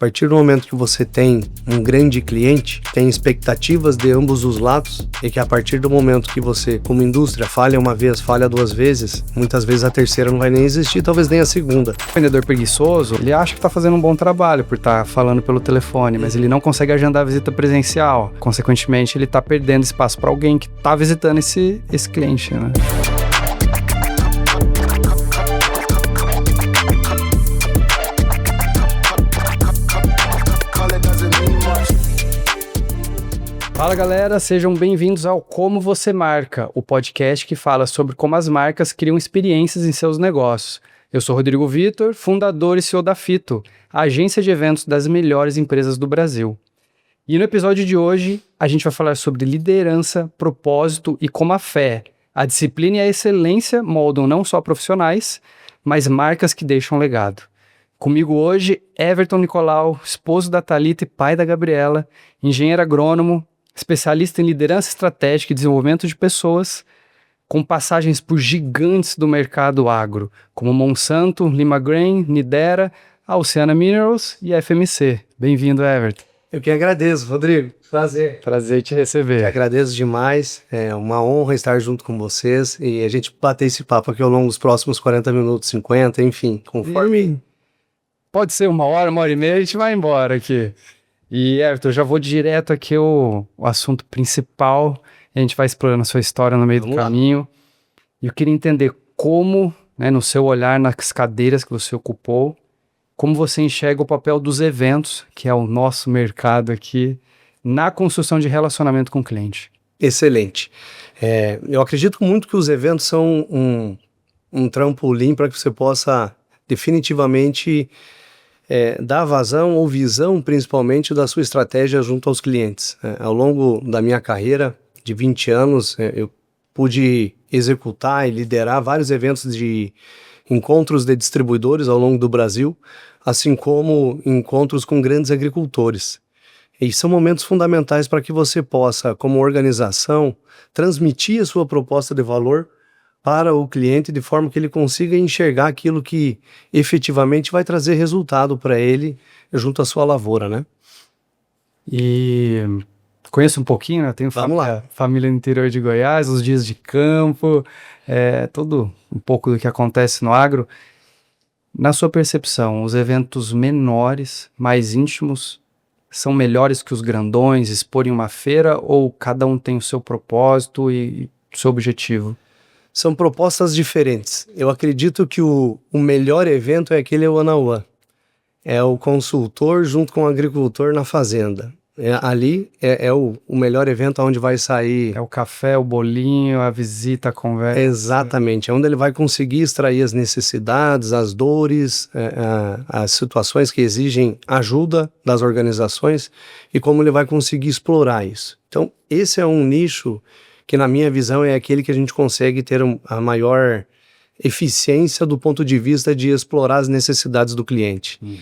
partir do momento que você tem um grande cliente, tem expectativas de ambos os lados, e que a partir do momento que você, como indústria, falha uma vez, falha duas vezes, muitas vezes a terceira não vai nem existir, talvez nem a segunda. O vendedor preguiçoso, ele acha que está fazendo um bom trabalho por estar falando pelo telefone, mas ele não consegue agendar a visita presencial. Consequentemente, ele está perdendo espaço para alguém que está visitando esse cliente, né? Fala galera, sejam bem-vindos ao Como Você Marca, o podcast que fala sobre como as marcas criam experiências em seus negócios. Eu sou Rodrigo Vitor, fundador e CEO da Fito, a agência de eventos das melhores empresas do Brasil. E no episódio de hoje, a gente vai falar sobre liderança, propósito e como a fé, a disciplina e a excelência moldam não só profissionais, mas marcas que deixam legado. Comigo hoje, Everton Nicolau, esposo da Thalita e pai da Gabriela, engenheiro agrônomo, especialista em liderança estratégica e desenvolvimento de pessoas, com passagens por gigantes do mercado agro, como Monsanto, Lima Grain, Nidera, a Oceana Minerals e a FMC. Bem-vindo, Everton. Eu que agradeço, Rodrigo. Prazer. Prazer te receber. Eu agradeço demais. É uma honra estar junto com vocês e a gente bater esse papo aqui ao longo dos próximos 40 minutos, 50, enfim, conforme... Pode ser uma hora e meia, a gente vai embora aqui. E, Everton, eu já vou direto aqui o assunto principal, e a gente vai explorando a sua história no meio do caminho. E eu queria entender como, né, no seu olhar, nas cadeiras que você ocupou, como você enxerga o papel dos eventos, que é o nosso mercado aqui, na construção de relacionamento com o cliente. Excelente. Eu acredito muito que os eventos são um trampolim para que você possa definitivamente... dar vazão ou visão, principalmente, da sua estratégia junto aos clientes. Ao longo da minha carreira de 20 anos, eu pude executar e liderar vários eventos de encontros de distribuidores ao longo do Brasil, assim como encontros com grandes agricultores. E são momentos fundamentais para que você possa, como organização, transmitir a sua proposta de valor para o cliente de forma que ele consiga enxergar aquilo que efetivamente vai trazer resultado para ele junto à sua lavoura, né? E conheço um pouquinho, né? Tenho família no interior de Goiás, os dias de campo, tudo um pouco do que acontece no agro. Na sua percepção, os eventos menores, mais íntimos, são melhores que os grandões, expor em uma feira, ou cada um tem o seu propósito e o seu objetivo? São propostas diferentes. Eu acredito que o melhor evento é aquele one-on-one. É o consultor junto com o agricultor na fazenda. Ali é o melhor evento onde vai sair... É o café, o bolinho, a visita, a conversa. Exatamente. É onde ele vai conseguir extrair as necessidades, as dores, as situações que exigem ajuda das organizações e como ele vai conseguir explorar isso. Então, esse é um nicho que na minha visão é aquele que a gente consegue ter a maior eficiência do ponto de vista de explorar as necessidades do cliente. Uhum.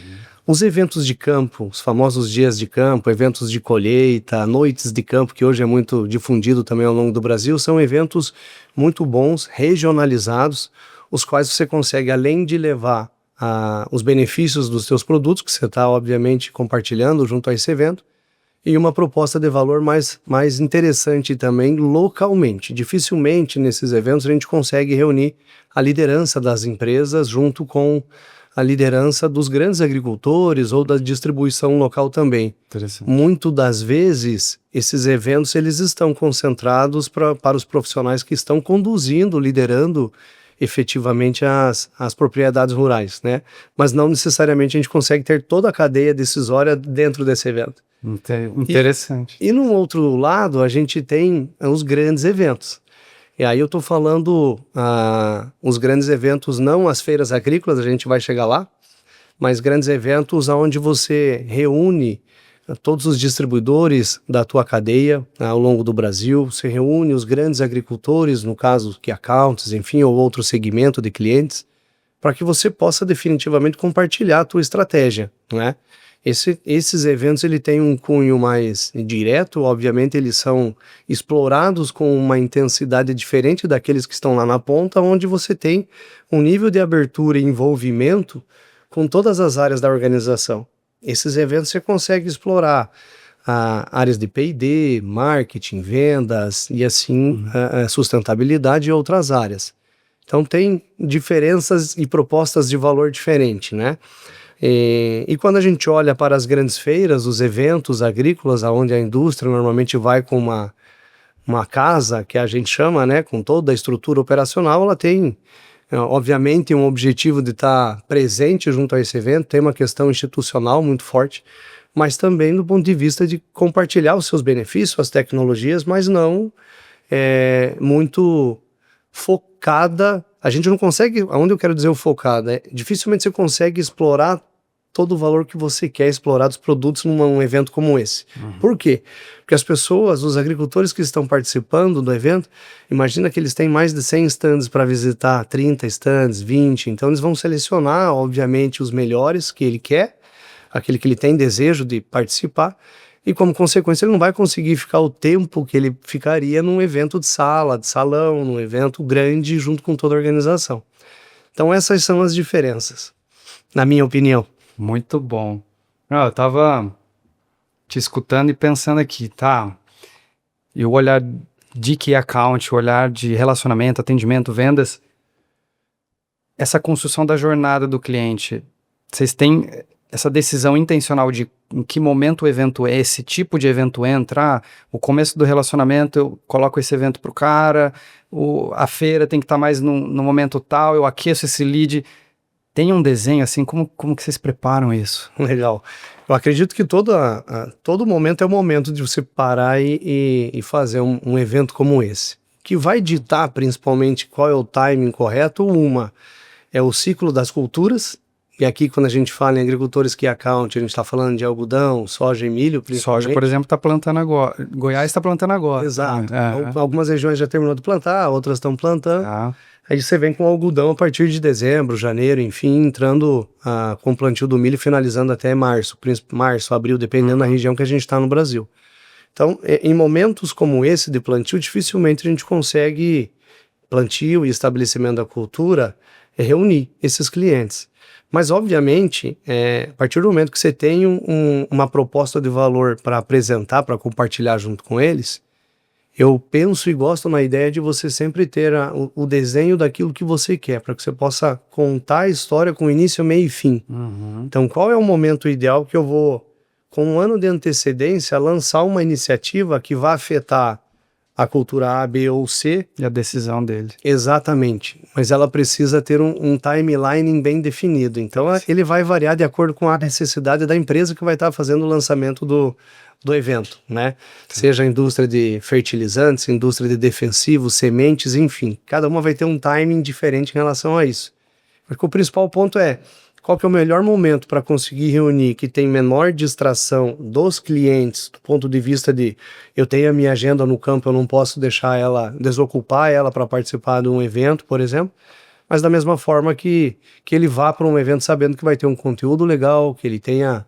Os eventos de campo, os famosos dias de campo, eventos de colheita, noites de campo, que hoje é muito difundido também ao longo do Brasil, são eventos muito bons, regionalizados, os quais você consegue, além de levar os benefícios dos seus produtos, que você está, obviamente, compartilhando junto a esse evento, e uma proposta de valor mais interessante também localmente. Dificilmente nesses eventos a gente consegue reunir a liderança das empresas junto com a liderança dos grandes agricultores ou da distribuição local também. Muito das vezes esses eventos eles estão concentrados para os profissionais que estão conduzindo, liderando efetivamente as propriedades rurais, né? Mas não necessariamente a gente consegue ter toda a cadeia decisória dentro desse evento. Interessante. E no outro lado, a gente tem os grandes eventos. E aí eu estou falando os grandes eventos, não as feiras agrícolas, a gente vai chegar lá, mas grandes eventos onde você reúne todos os distribuidores da tua cadeia ao longo do Brasil, você reúne os grandes agricultores, no caso que accounts, enfim, ou outro segmento de clientes, para que você possa definitivamente compartilhar a tua estratégia, não é? Esses eventos ele tem um cunho mais direto, obviamente eles são explorados com uma intensidade diferente daqueles que estão lá na ponta, onde você tem um nível de abertura e envolvimento com todas as áreas da organização. Esses eventos você consegue explorar áreas de P&D, marketing, vendas e assim sustentabilidade e outras áreas. Então tem diferenças e propostas de valor diferente, né? E quando a gente olha para as grandes feiras, os eventos agrícolas, onde a indústria normalmente vai com uma casa, que a gente chama, né, com toda a estrutura operacional, ela tem, obviamente, um objetivo de estar presente junto a esse evento, tem uma questão institucional muito forte, mas também do ponto de vista de compartilhar os seus benefícios, as tecnologias, mas não muito focada. A gente não consegue, onde eu quero dizer o focada, dificilmente você consegue explorar todo o valor que você quer explorar dos produtos num evento como esse. Por quê? Porque as pessoas, os agricultores que estão participando do evento, imagina que eles têm mais de 100 stands para visitar, 30 stands, 20, então eles vão selecionar, obviamente, os melhores que ele quer, aquele que ele tem desejo de participar, e como consequência ele não vai conseguir ficar o tempo que ele ficaria num evento de sala, de salão, num evento grande junto com toda a organização. Então essas são as diferenças, na minha opinião. Muito bom. Não, eu tava te escutando e pensando aqui, tá? E o olhar de key account, o olhar de relacionamento, atendimento, vendas, essa construção da jornada do cliente, vocês têm essa decisão intencional de em que momento o evento é, esse tipo de evento entra, o começo do relacionamento eu coloco esse evento pro cara, a feira tem que estar mais no momento tal, eu aqueço esse lead. Tem um desenho assim, como que vocês preparam isso? Legal. Eu acredito que todo momento é o momento de você parar e fazer um evento como esse, que vai ditar principalmente qual é o timing correto. Uma é o ciclo das culturas, e aqui quando a gente fala em agricultores key account, a gente está falando de algodão, soja e milho, principalmente. Soja, por exemplo, está plantando agora. Goiás está plantando agora. Exato. Algumas regiões já terminou de plantar, outras estão plantando. Aí você vem com algodão a partir de dezembro, janeiro, enfim, entrando com o plantio do milho, finalizando até março, abril, dependendo da região que a gente está no Brasil. Então, em momentos como esse de plantio, dificilmente a gente consegue, plantio e estabelecimento da cultura, reunir esses clientes. Mas, obviamente, a partir do momento que você tem uma proposta de valor para apresentar, para compartilhar junto com eles, eu penso e gosto na ideia de você sempre ter o desenho daquilo que você quer, para que você possa contar a história com início, meio e fim. Então, qual é o momento ideal que eu vou, com um ano de antecedência, lançar uma iniciativa que vai afetar a cultura A, B ou C? E a decisão dele. Exatamente. Mas ela precisa ter um timeline bem definido. Então, ele vai variar de acordo com a necessidade da empresa que vai estar fazendo o lançamento do evento, né? Seja a indústria de fertilizantes, indústria de defensivos, sementes, enfim. Cada uma vai ter um timing diferente em relação a isso. Porque o principal ponto é qual que é o melhor momento para conseguir reunir que tem menor distração dos clientes, do ponto de vista de eu tenho a minha agenda no campo, eu não posso desocupar ela para participar de um evento, por exemplo, mas da mesma forma que ele vá para um evento sabendo que vai ter um conteúdo legal, que ele tenha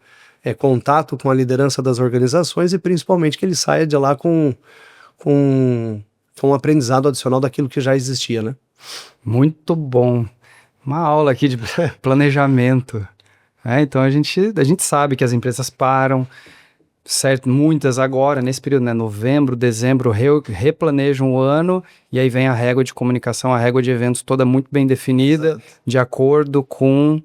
contato com a liderança das organizações e principalmente que ele saia de lá com um aprendizado adicional daquilo que já existia, né? Muito bom. Uma aula aqui de planejamento. Então a gente sabe que as empresas param, certo? Muitas agora, nesse período, né? Novembro, dezembro, replanejam o ano e aí vem a régua de comunicação, a régua de eventos toda muito bem definida, exato, de acordo com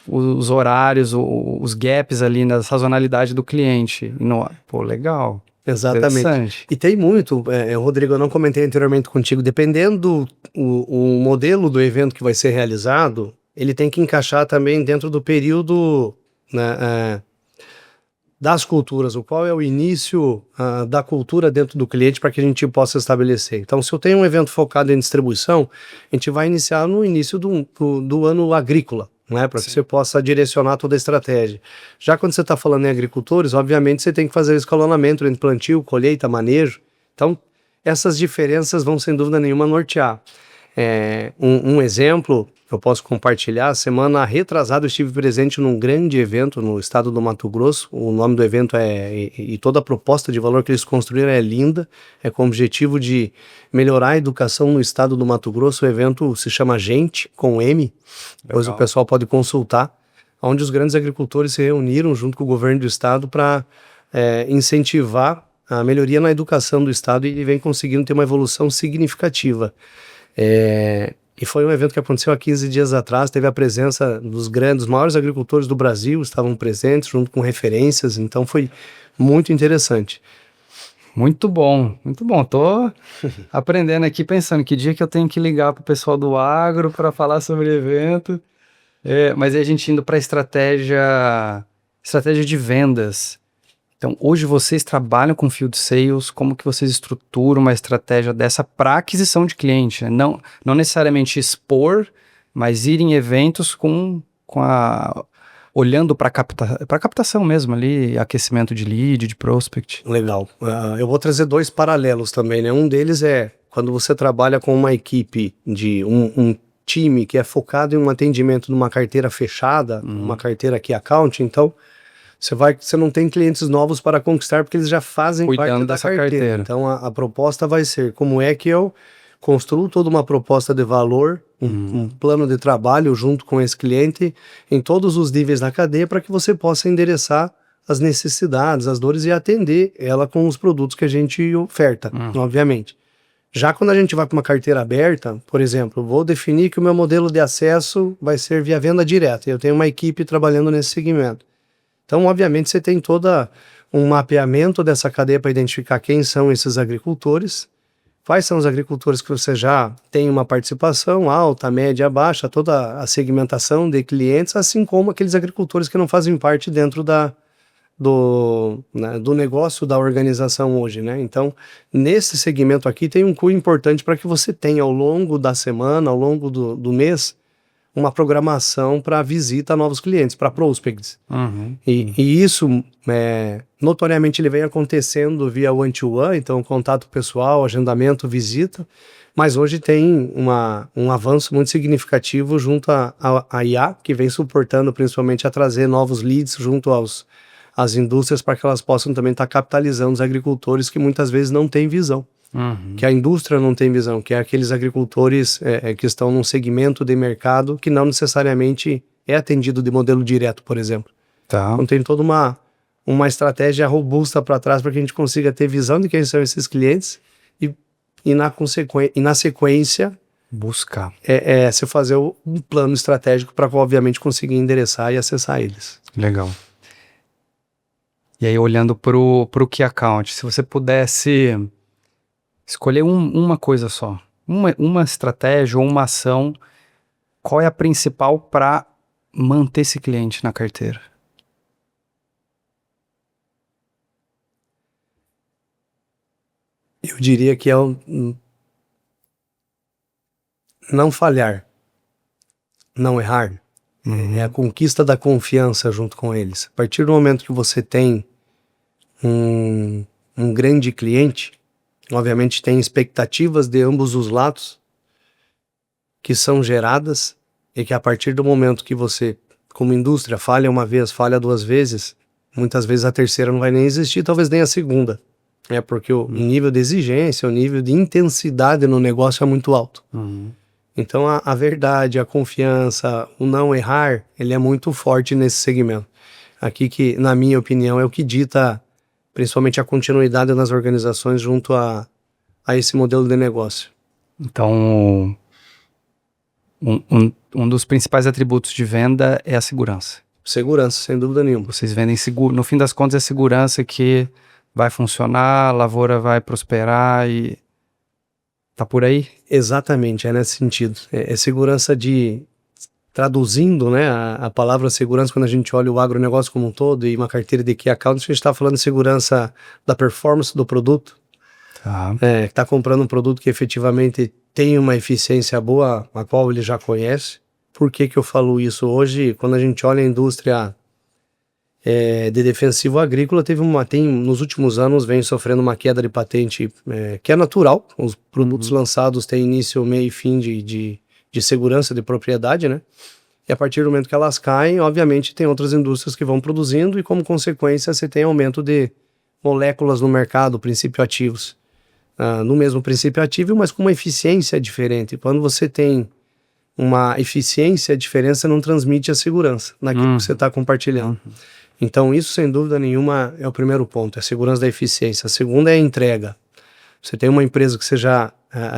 os horários, os gaps ali na sazonalidade do cliente. Pô, legal. Exatamente. E tem muito, Rodrigo, eu não comentei anteriormente contigo, dependendo o modelo do evento que vai ser realizado, ele tem que encaixar também dentro do período, né, das culturas, o qual é o início da cultura dentro do cliente para que a gente possa estabelecer. Então, se eu tenho um evento focado em distribuição, a gente vai iniciar no início do ano agrícola, né, para que você possa direcionar toda a estratégia. Já quando você está falando em agricultores, obviamente você tem que fazer escalonamento entre plantio, colheita, manejo. Então, essas diferenças vão sem dúvida nenhuma nortear. Um exemplo que eu posso compartilhar, semana retrasada eu estive presente num grande evento no estado do Mato Grosso. O nome do evento e toda a proposta de valor que eles construíram é linda, com o objetivo de melhorar a educação no estado do Mato Grosso. O evento se chama Gente, com M, depois o pessoal pode consultar, onde os grandes agricultores se reuniram junto com o governo do estado para incentivar a melhoria na educação do estado e vem conseguindo ter uma evolução significativa. E foi um evento que aconteceu há 15 dias atrás, teve a presença dos maiores agricultores do Brasil, estavam presentes junto com referências, então foi muito interessante. Muito bom, muito bom. Tô aprendendo aqui, pensando que dia que eu tenho que ligar pro pessoal do agro para falar sobre o evento. Mas aí a gente indo para estratégia de vendas. Então, hoje vocês trabalham com field sales, como que vocês estruturam uma estratégia dessa para aquisição de cliente, né? Não necessariamente expor, mas ir em eventos olhando para captação mesmo ali, aquecimento de lead, de prospect. Legal. Eu vou trazer 2 paralelos também, né? Um deles é quando você trabalha com uma equipe de um time que é focado em um atendimento numa carteira fechada, uma carteira key account, então você não tem clientes novos para conquistar porque eles já fazem parte dessa carteira. Então a proposta vai ser como é que eu construo toda uma proposta de valor, um plano de trabalho junto com esse cliente em todos os níveis da cadeia para que você possa endereçar as necessidades, as dores e atender ela com os produtos que a gente oferta, obviamente. Já quando a gente vai para uma carteira aberta, por exemplo, vou definir que o meu modelo de acesso vai ser via venda direta. Eu tenho uma equipe trabalhando nesse segmento. Então, obviamente, você tem todo um mapeamento dessa cadeia para identificar quem são esses agricultores, quais são os agricultores que você já tem uma participação alta, média, baixa, toda a segmentação de clientes, assim como aqueles agricultores que não fazem parte dentro do negócio da organização hoje, né? Então, nesse segmento aqui tem um cunho importante para que você tenha ao longo da semana, ao longo do mês, uma programação para visita a novos clientes, para prospects. E isso, notoriamente, ele vem acontecendo via one-to-one, então contato pessoal, agendamento, visita, mas hoje tem um avanço muito significativo junto à IA, que vem suportando principalmente a trazer novos leads junto às indústrias para que elas possam também estar capitalizando os agricultores que muitas vezes não têm visão. Que a indústria não tem visão, que é aqueles agricultores que estão num segmento de mercado que não necessariamente é atendido de modelo direto, por exemplo. Tá. Então tem toda uma estratégia robusta para trás para que a gente consiga ter visão de quem são esses clientes e na sequência buscar. Se fazer um plano estratégico para obviamente conseguir endereçar e acessar eles. Legal. E aí olhando pro Key Account, se você pudesse escolher uma coisa só, uma estratégia ou uma ação, qual é a principal para manter esse cliente na carteira? Eu diria que é não falhar, não errar. É a conquista da confiança junto com eles. A partir do momento que você tem um grande cliente, obviamente tem expectativas de ambos os lados que são geradas e que a partir do momento que você, como indústria, falha uma vez, falha 2 vezes, muitas vezes a terceira não vai nem existir, talvez nem a segunda. Porque o nível de exigência, o nível de intensidade no negócio é muito alto. Então a verdade, a confiança, o não errar, ele é muito forte nesse segmento. Aqui que, na minha opinião, é o que dita principalmente a continuidade nas organizações junto a esse modelo de negócio. Então, um dos principais atributos de venda é a segurança. Segurança, sem dúvida nenhuma. Vocês vendem seguro, no fim das contas é segurança que vai funcionar, a lavoura vai prosperar e tá por aí? Exatamente, é nesse sentido. É segurança traduzindo, né, a palavra segurança, quando a gente olha o agronegócio como um todo e uma carteira de key account, a gente está falando de segurança da performance do produto. Tá. Está comprando um produto que efetivamente tem uma eficiência boa, a qual ele já conhece. Por que eu falo isso? Hoje, quando a gente olha a indústria de defensivo agrícola, nos últimos anos vem sofrendo uma queda de patente que é natural. Os produtos lançados têm início, meio e fim de segurança de propriedade, né? E a partir do momento que elas caem, obviamente tem outras indústrias que vão produzindo e como consequência você tem aumento de moléculas no mercado, princípio ativos. No mesmo princípio ativo, mas com uma eficiência diferente. Quando você tem uma eficiência, a diferença não transmite a segurança naquilo que você está compartilhando. Então, isso, sem dúvida nenhuma, é o primeiro ponto, é a segurança da eficiência. A segunda é a entrega. Você tem uma empresa que você já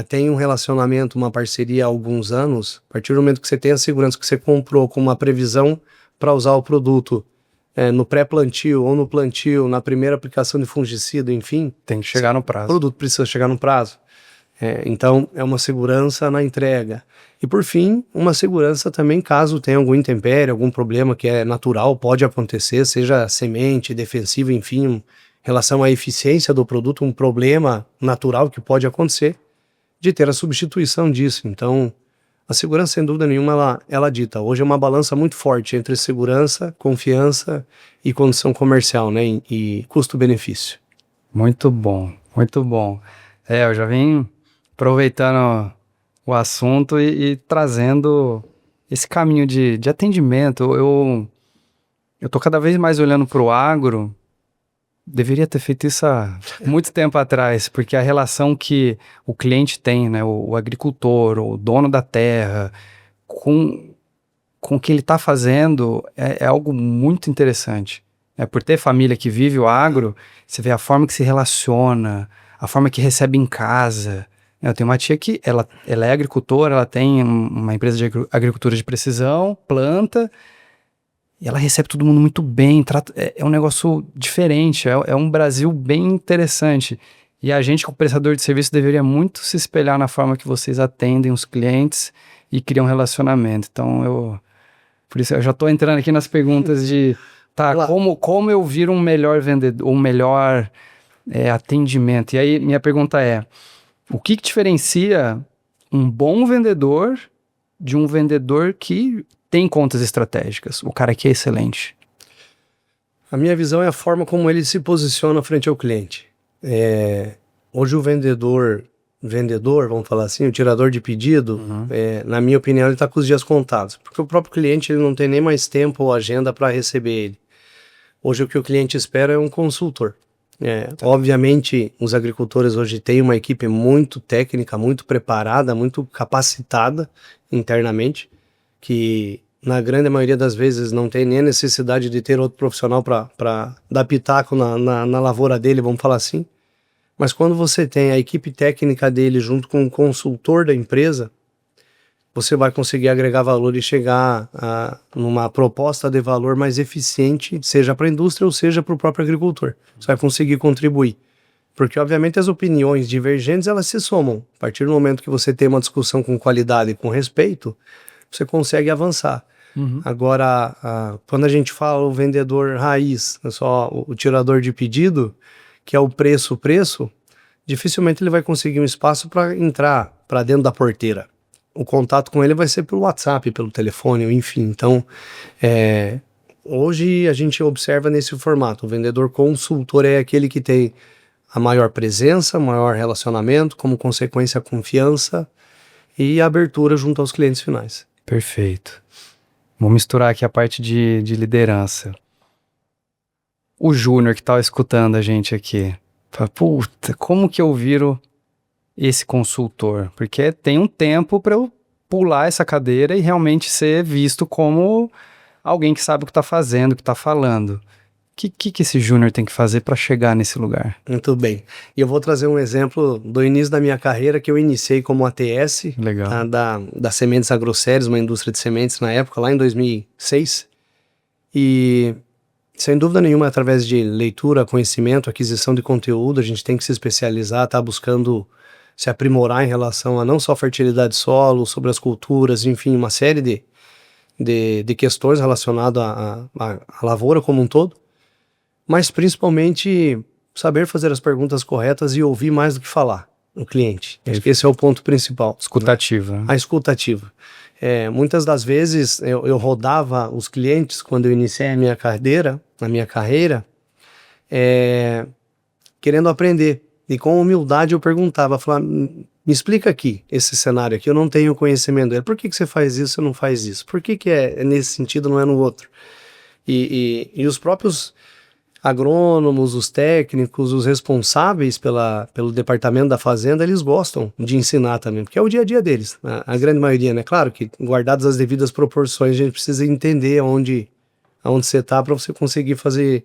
tem um relacionamento, uma parceria há alguns anos, a partir do momento que você tem a segurança que você comprou com uma previsão para usar o produto no pré-plantio ou no plantio, na primeira aplicação de fungicida, enfim... Tem que chegar no prazo. O produto precisa chegar no prazo. Então, é uma segurança na entrega. E, por fim, uma segurança também caso tenha algum intempério, algum problema que é natural, pode acontecer, seja semente, defensivo, enfim, em relação à eficiência do produto, um problema natural que pode acontecer, de ter a substituição disso. Então, a segurança, sem dúvida nenhuma, ela dita. Hoje é uma balança muito forte entre segurança, confiança e condição comercial, né? E custo-benefício. Muito bom, muito bom. Eu já vim aproveitando o assunto e trazendo esse caminho de atendimento. Eu tô cada vez mais olhando para o agro. Deveria ter feito isso há muito tempo atrás, porque a relação que o cliente tem, né, o agricultor, o dono da terra, com o que ele está fazendo é algo muito interessante. Por ter família que vive o agro, você vê a forma que se relaciona, a forma que recebe em casa. Eu tenho uma tia que ela é agricultora, ela tem uma empresa de agricultura de precisão, planta, e ela recebe todo mundo muito bem, é um negócio diferente, é um Brasil bem interessante. E a gente, como prestador de serviço, deveria muito se espelhar na forma que vocês atendem os clientes e criam um relacionamento. Então, por isso eu já estou entrando aqui nas perguntas de, como eu viro um melhor vendedor, um melhor atendimento? E aí, minha pergunta é, o que diferencia um bom vendedor de um vendedor que tem contas estratégicas, o cara que é excelente? A minha visão é a forma como ele se posiciona frente ao cliente. Hoje o vendedor, vamos falar assim, o tirador de pedido, na minha opinião, ele está com os dias contados, porque o próprio cliente ele não tem nem mais tempo ou agenda para receber ele. Hoje o que o cliente espera é um consultor. Obviamente, os agricultores hoje têm uma equipe muito técnica, muito preparada, muito capacitada internamente, que na grande maioria das vezes não tem nem a necessidade de ter outro profissional para dar pitaco na lavoura dele, vamos falar assim. Mas quando você tem a equipe técnica dele junto com o consultor da empresa, você vai conseguir agregar valor e chegar numa proposta de valor mais eficiente, seja para a indústria ou seja para o próprio agricultor. Você vai conseguir contribuir. Porque, obviamente, as opiniões divergentes, elas se somam. A partir do momento que você tem uma discussão com qualidade e com respeito, você consegue avançar. Agora, quando a gente fala o vendedor raiz, só o tirador de pedido, que é o preço, dificilmente ele vai conseguir um espaço para entrar para dentro da porteira. O contato com ele vai ser pelo WhatsApp, pelo telefone, enfim. Então, hoje a gente observa nesse formato. O vendedor consultor é aquele que tem a maior presença, maior relacionamento, como consequência a confiança e a abertura junto aos clientes finais. Perfeito. Vou misturar aqui a parte de liderança. O Júnior que tá escutando a gente aqui, fala, puta, como que eu viro esse consultor? Porque tem um tempo para eu pular essa cadeira e realmente ser visto como alguém que sabe o que tá fazendo, o que tá falando. O que esse Júnior tem que fazer para chegar nesse lugar? Muito bem. E eu vou trazer um exemplo do início da minha carreira, que eu iniciei como ATS. Legal. Da Sementes Agrossérios, uma indústria de sementes na época, lá em 2006. E, sem dúvida nenhuma, através de leitura, conhecimento, aquisição de conteúdo, a gente tem que se especializar, tá buscando se aprimorar em relação a não só fertilidade de solo, sobre as culturas, enfim, uma série de questões relacionadas à lavoura como um todo. Mas principalmente saber fazer as perguntas corretas e ouvir mais do que falar o cliente. Acho que esse é o ponto principal. Escutativa. Né? A escutativa. Muitas das vezes eu rodava os clientes quando eu iniciei a minha carreira, querendo aprender. E com humildade eu perguntava, falava, me explica aqui, esse cenário aqui, eu não tenho conhecimento dele. Por que você faz isso, você não faz isso? Por que é nesse sentido, não é no outro? E os próprios agrônomos, os técnicos, os responsáveis pelo departamento da fazenda, eles gostam de ensinar também, porque é o dia a dia deles, a grande maioria, né? Claro que, guardadas as devidas proporções, a gente precisa entender aonde você está para você conseguir fazer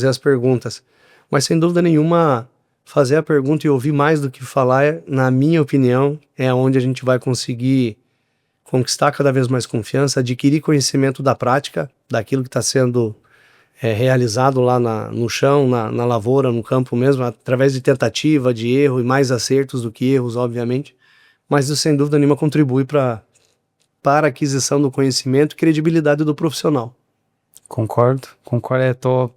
as perguntas. Mas, sem dúvida nenhuma, fazer a pergunta e ouvir mais do que falar, na minha opinião, é onde a gente vai conseguir conquistar cada vez mais confiança, adquirir conhecimento da prática, daquilo que está sendo realizado lá no chão, na lavoura, no campo mesmo, através de tentativa, de erro e mais acertos do que erros, obviamente. Mas isso, sem dúvida nenhuma, contribui para a aquisição do conhecimento e credibilidade do profissional. Concordo. Tô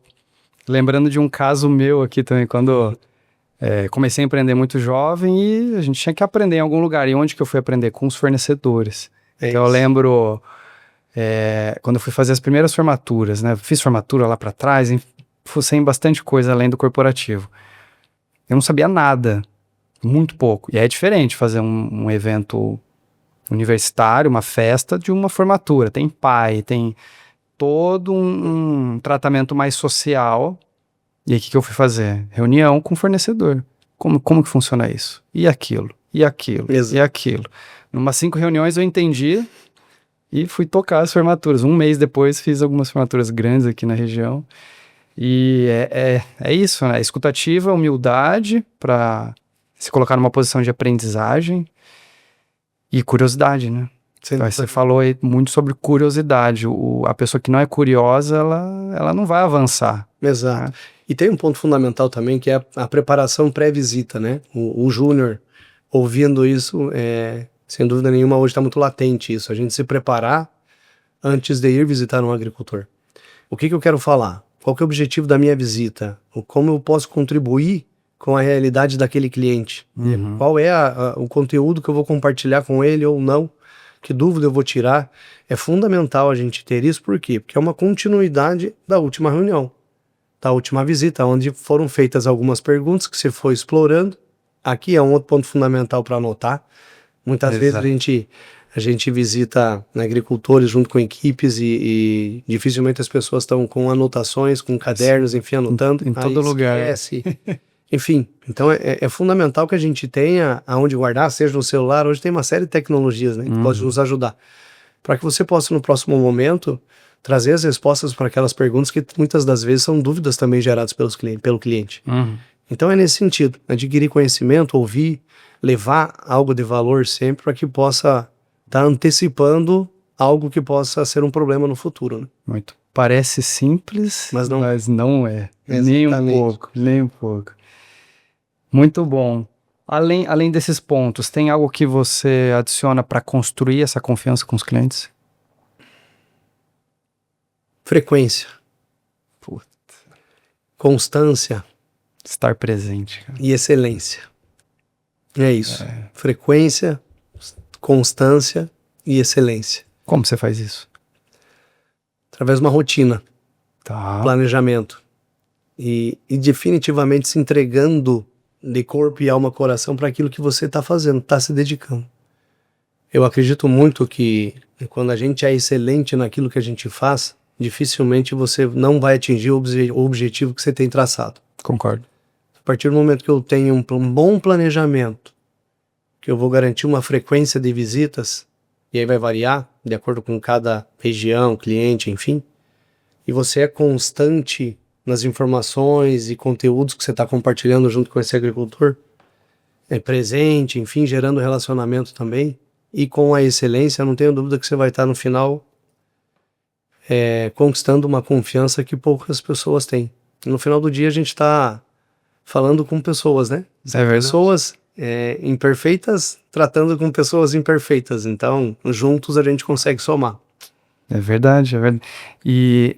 lembrando de um caso meu aqui também, quando comecei a empreender muito jovem e a gente tinha que aprender em algum lugar. E onde que eu fui aprender? Com os fornecedores. Então eu lembro, quando eu fui fazer as primeiras formaturas, né? Fiz formatura lá para trás, fucei em bastante coisa além do corporativo. Eu não sabia nada, muito pouco. E é diferente fazer um evento universitário, uma festa de uma formatura. Tem pai, tem todo um tratamento mais social. E aí, o que eu fui fazer? Reunião com o fornecedor. Como que funciona isso? E aquilo? E aquilo? Exato. E aquilo? Numas 5 reuniões eu entendi e fui tocar as formaturas. Um mês depois fiz algumas formaturas grandes aqui na região. E é isso, né? Escutativa, humildade para se colocar numa posição de aprendizagem e curiosidade, né? Você falou aí muito sobre curiosidade. A pessoa que não é curiosa, ela não vai avançar. Exato. E tem um ponto fundamental também, que é a preparação pré-visita, né? O júnior, ouvindo isso, sem dúvida nenhuma, hoje está muito latente isso. A gente se preparar antes de ir visitar um agricultor. O que eu quero falar? Qual que é o objetivo da minha visita? Como eu posso contribuir com a realidade daquele cliente? Uhum. Qual é o conteúdo que eu vou compartilhar com ele ou não? Que dúvida eu vou tirar? É fundamental a gente ter isso, por quê? Porque é uma continuidade da última reunião, da última visita, onde foram feitas algumas perguntas que você foi explorando. Aqui é um outro ponto fundamental para anotar. Muitas vezes a gente visita agricultores junto com equipes e dificilmente as pessoas estão com anotações, com cadernos, enfim, anotando. Em todo lugar. Esquece. Enfim, então é fundamental que a gente tenha aonde guardar, seja no celular. Hoje tem uma série de tecnologias, né, que pode nos ajudar, para que você possa no próximo momento trazer as respostas para aquelas perguntas que muitas das vezes são dúvidas também geradas pelo cliente. Uhum. Então é nesse sentido, adquirir conhecimento, ouvir, levar algo de valor sempre para que possa estar antecipando algo que possa ser um problema no futuro, né? Muito. Parece simples, mas não é. Exatamente. Nem um pouco. Muito bom. Além desses pontos, tem algo que você adiciona para construir essa confiança com os clientes? Frequência. Puta. Constância. Estar presente, cara. E excelência. É isso. Frequência, constância e excelência. Como você faz isso? Através de uma rotina, Tá. planejamento. E definitivamente se entregando de corpo e alma, coração para aquilo que você está fazendo, está se dedicando. Eu acredito muito que quando a gente é excelente naquilo que a gente faz, dificilmente você não vai atingir o objetivo que você tem traçado. Concordo. A partir do momento que eu tenho um bom planejamento, que eu vou garantir uma frequência de visitas, e aí vai variar de acordo com cada região, cliente, enfim, e você é constante nas informações e conteúdos que você está compartilhando junto com esse agricultor, é presente, enfim, gerando relacionamento também, e com a excelência, eu não tenho dúvida que você vai estar no final conquistando uma confiança que poucas pessoas têm. No final do dia a gente está falando com pessoas, né? Pessoas imperfeitas tratando com pessoas imperfeitas, então juntos a gente consegue somar. É verdade. E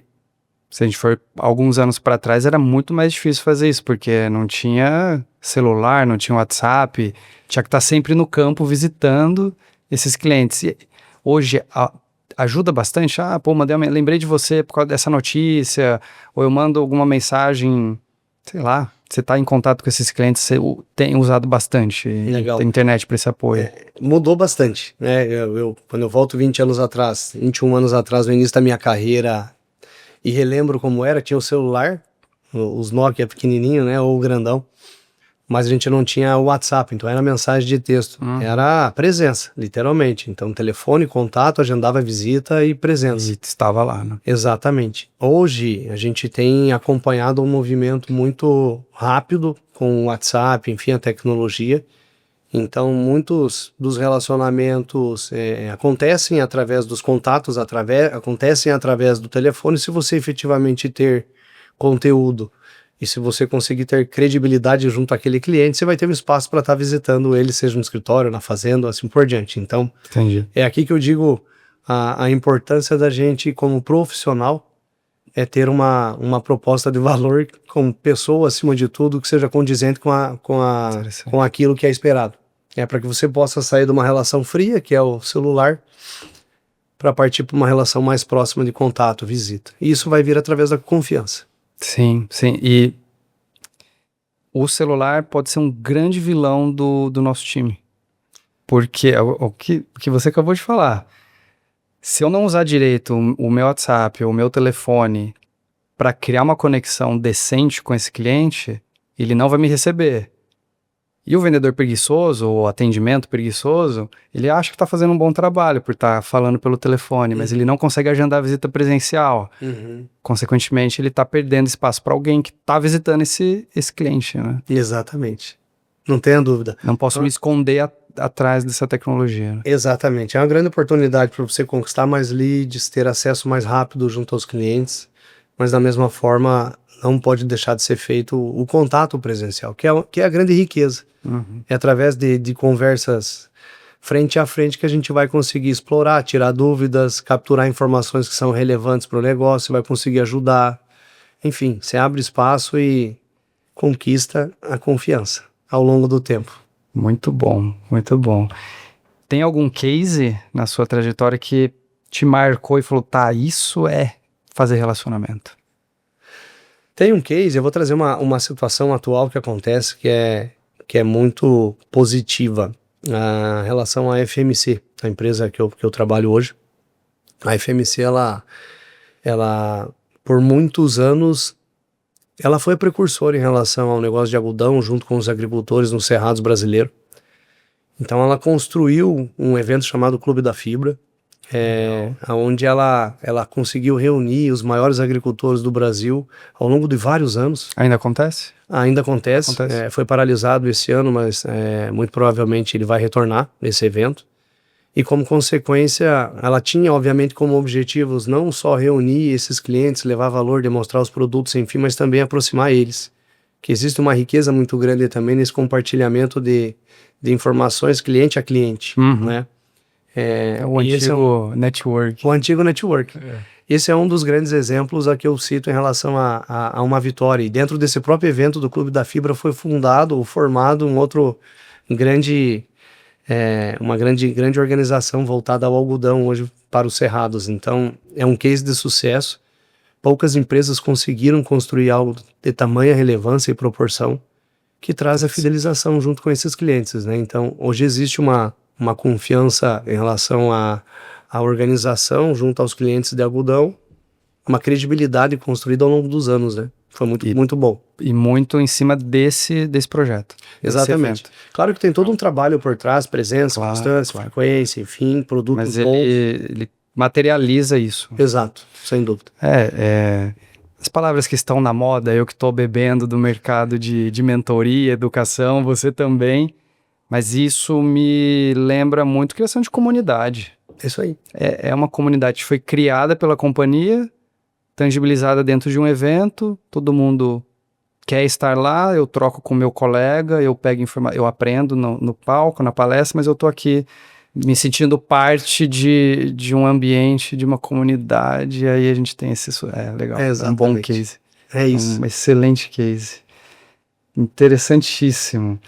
se a gente for alguns anos para trás, era muito mais difícil fazer isso, porque não tinha celular, não tinha WhatsApp, tinha que estar sempre no campo visitando esses clientes. E hoje ajuda bastante. Lembrei de você por causa dessa notícia, ou eu mando alguma mensagem, sei lá, você está em contato com esses clientes, você tem usado bastante. Legal. A internet para esse apoio. Mudou bastante, né? Quando eu volto 21 anos atrás, no início da minha carreira, e relembro como era, tinha o celular, os Nokia pequenininho, né, ou o grandão, mas a gente não tinha o WhatsApp, então era mensagem de texto, era a presença, literalmente. Então telefone, contato, agendava visita e presença. E estava lá, né? Exatamente. Hoje a gente tem acompanhado um movimento muito rápido com o WhatsApp, enfim, a tecnologia. Então muitos dos relacionamentos acontecem através dos contatos, acontecem através do telefone, se você efetivamente ter conteúdo. E se você conseguir ter credibilidade junto àquele cliente, você vai ter um espaço para estar visitando ele, seja no escritório, na fazenda, assim por diante. Então, Entendi. é aqui que eu digo a importância da gente, como profissional, é ter uma proposta de valor como pessoa, acima de tudo, que seja condizente com aquilo que é esperado. É para que você possa sair de uma relação fria, que é o celular, para partir para uma relação mais próxima de contato, visita. E isso vai vir através da confiança. Sim, sim. E o celular pode ser um grande vilão do nosso time. Porque o que você acabou de falar. Se eu não usar direito o meu WhatsApp ou o meu telefone para criar uma conexão decente com esse cliente, ele não vai me receber. E o vendedor preguiçoso, ou atendimento preguiçoso, ele acha que está fazendo um bom trabalho por estar falando pelo telefone, mas ele não consegue agendar a visita presencial. Consequentemente, ele está perdendo espaço para alguém que está visitando esse cliente, né? Exatamente. Não tenha dúvida. Não posso me esconder atrás dessa tecnologia, né? Exatamente. É uma grande oportunidade para você conquistar mais leads, ter acesso mais rápido junto aos clientes, mas da mesma forma não pode deixar de ser feito o contato presencial, que é a grande riqueza. É através de conversas frente a frente que a gente vai conseguir explorar, tirar dúvidas, capturar informações que são relevantes para o negócio, vai conseguir ajudar. Enfim, você abre espaço e conquista a confiança ao longo do tempo. Muito bom, muito bom. Tem algum case na sua trajetória que te marcou e falou, tá, isso é fazer relacionamento? Tem um case, eu vou trazer uma situação atual que acontece que é muito positiva. A relação à FMC, a empresa que eu trabalho hoje. A FMC, ela por muitos anos, ela foi precursora em relação ao negócio de algodão, junto com os agricultores nos cerrados brasileiros. Então ela construiu um evento chamado Clube da Fibra, onde ela conseguiu reunir os maiores agricultores do Brasil ao longo de vários anos. Ainda acontece? Ainda acontece. Foi paralisado esse ano, mas muito provavelmente ele vai retornar nesse evento. E como consequência, ela tinha obviamente como objetivos não só reunir esses clientes, levar valor, demonstrar os produtos, enfim, mas também aproximar eles. Que existe uma riqueza muito grande também nesse compartilhamento de informações cliente a cliente, né? O antigo network. O antigo network. Esse é um dos grandes exemplos a que eu cito em relação a uma vitória. E dentro desse próprio evento do Clube da Fibra foi fundado ou formado um outro grande, uma grande organização voltada ao algodão hoje para os cerrados. Então é um case de sucesso. Poucas empresas conseguiram construir algo de tamanha relevância e proporção que traz a fidelização junto com esses clientes, né? Então hoje existe uma confiança em relação à organização junto aos clientes de algodão, uma credibilidade construída ao longo dos anos, né? Foi muito bom. E muito em cima desse projeto. Exatamente. Claro que tem todo um trabalho por trás, presença, constância, frequência, enfim, produtos bons. Mas ele materializa isso. Exato, sem dúvida. As palavras que estão na moda, eu que estou bebendo do mercado de mentoria, educação, você também. Mas isso me lembra muito criação de comunidade. Isso aí. É uma comunidade que foi criada pela companhia, tangibilizada dentro de um evento, todo mundo quer estar lá, eu troco com o meu colega, eu pego eu aprendo no palco, na palestra, mas eu tô aqui me sentindo parte de um ambiente, de uma comunidade, e aí a gente tem esse... legal, um bom case. É isso. Um excelente case. Interessantíssimo.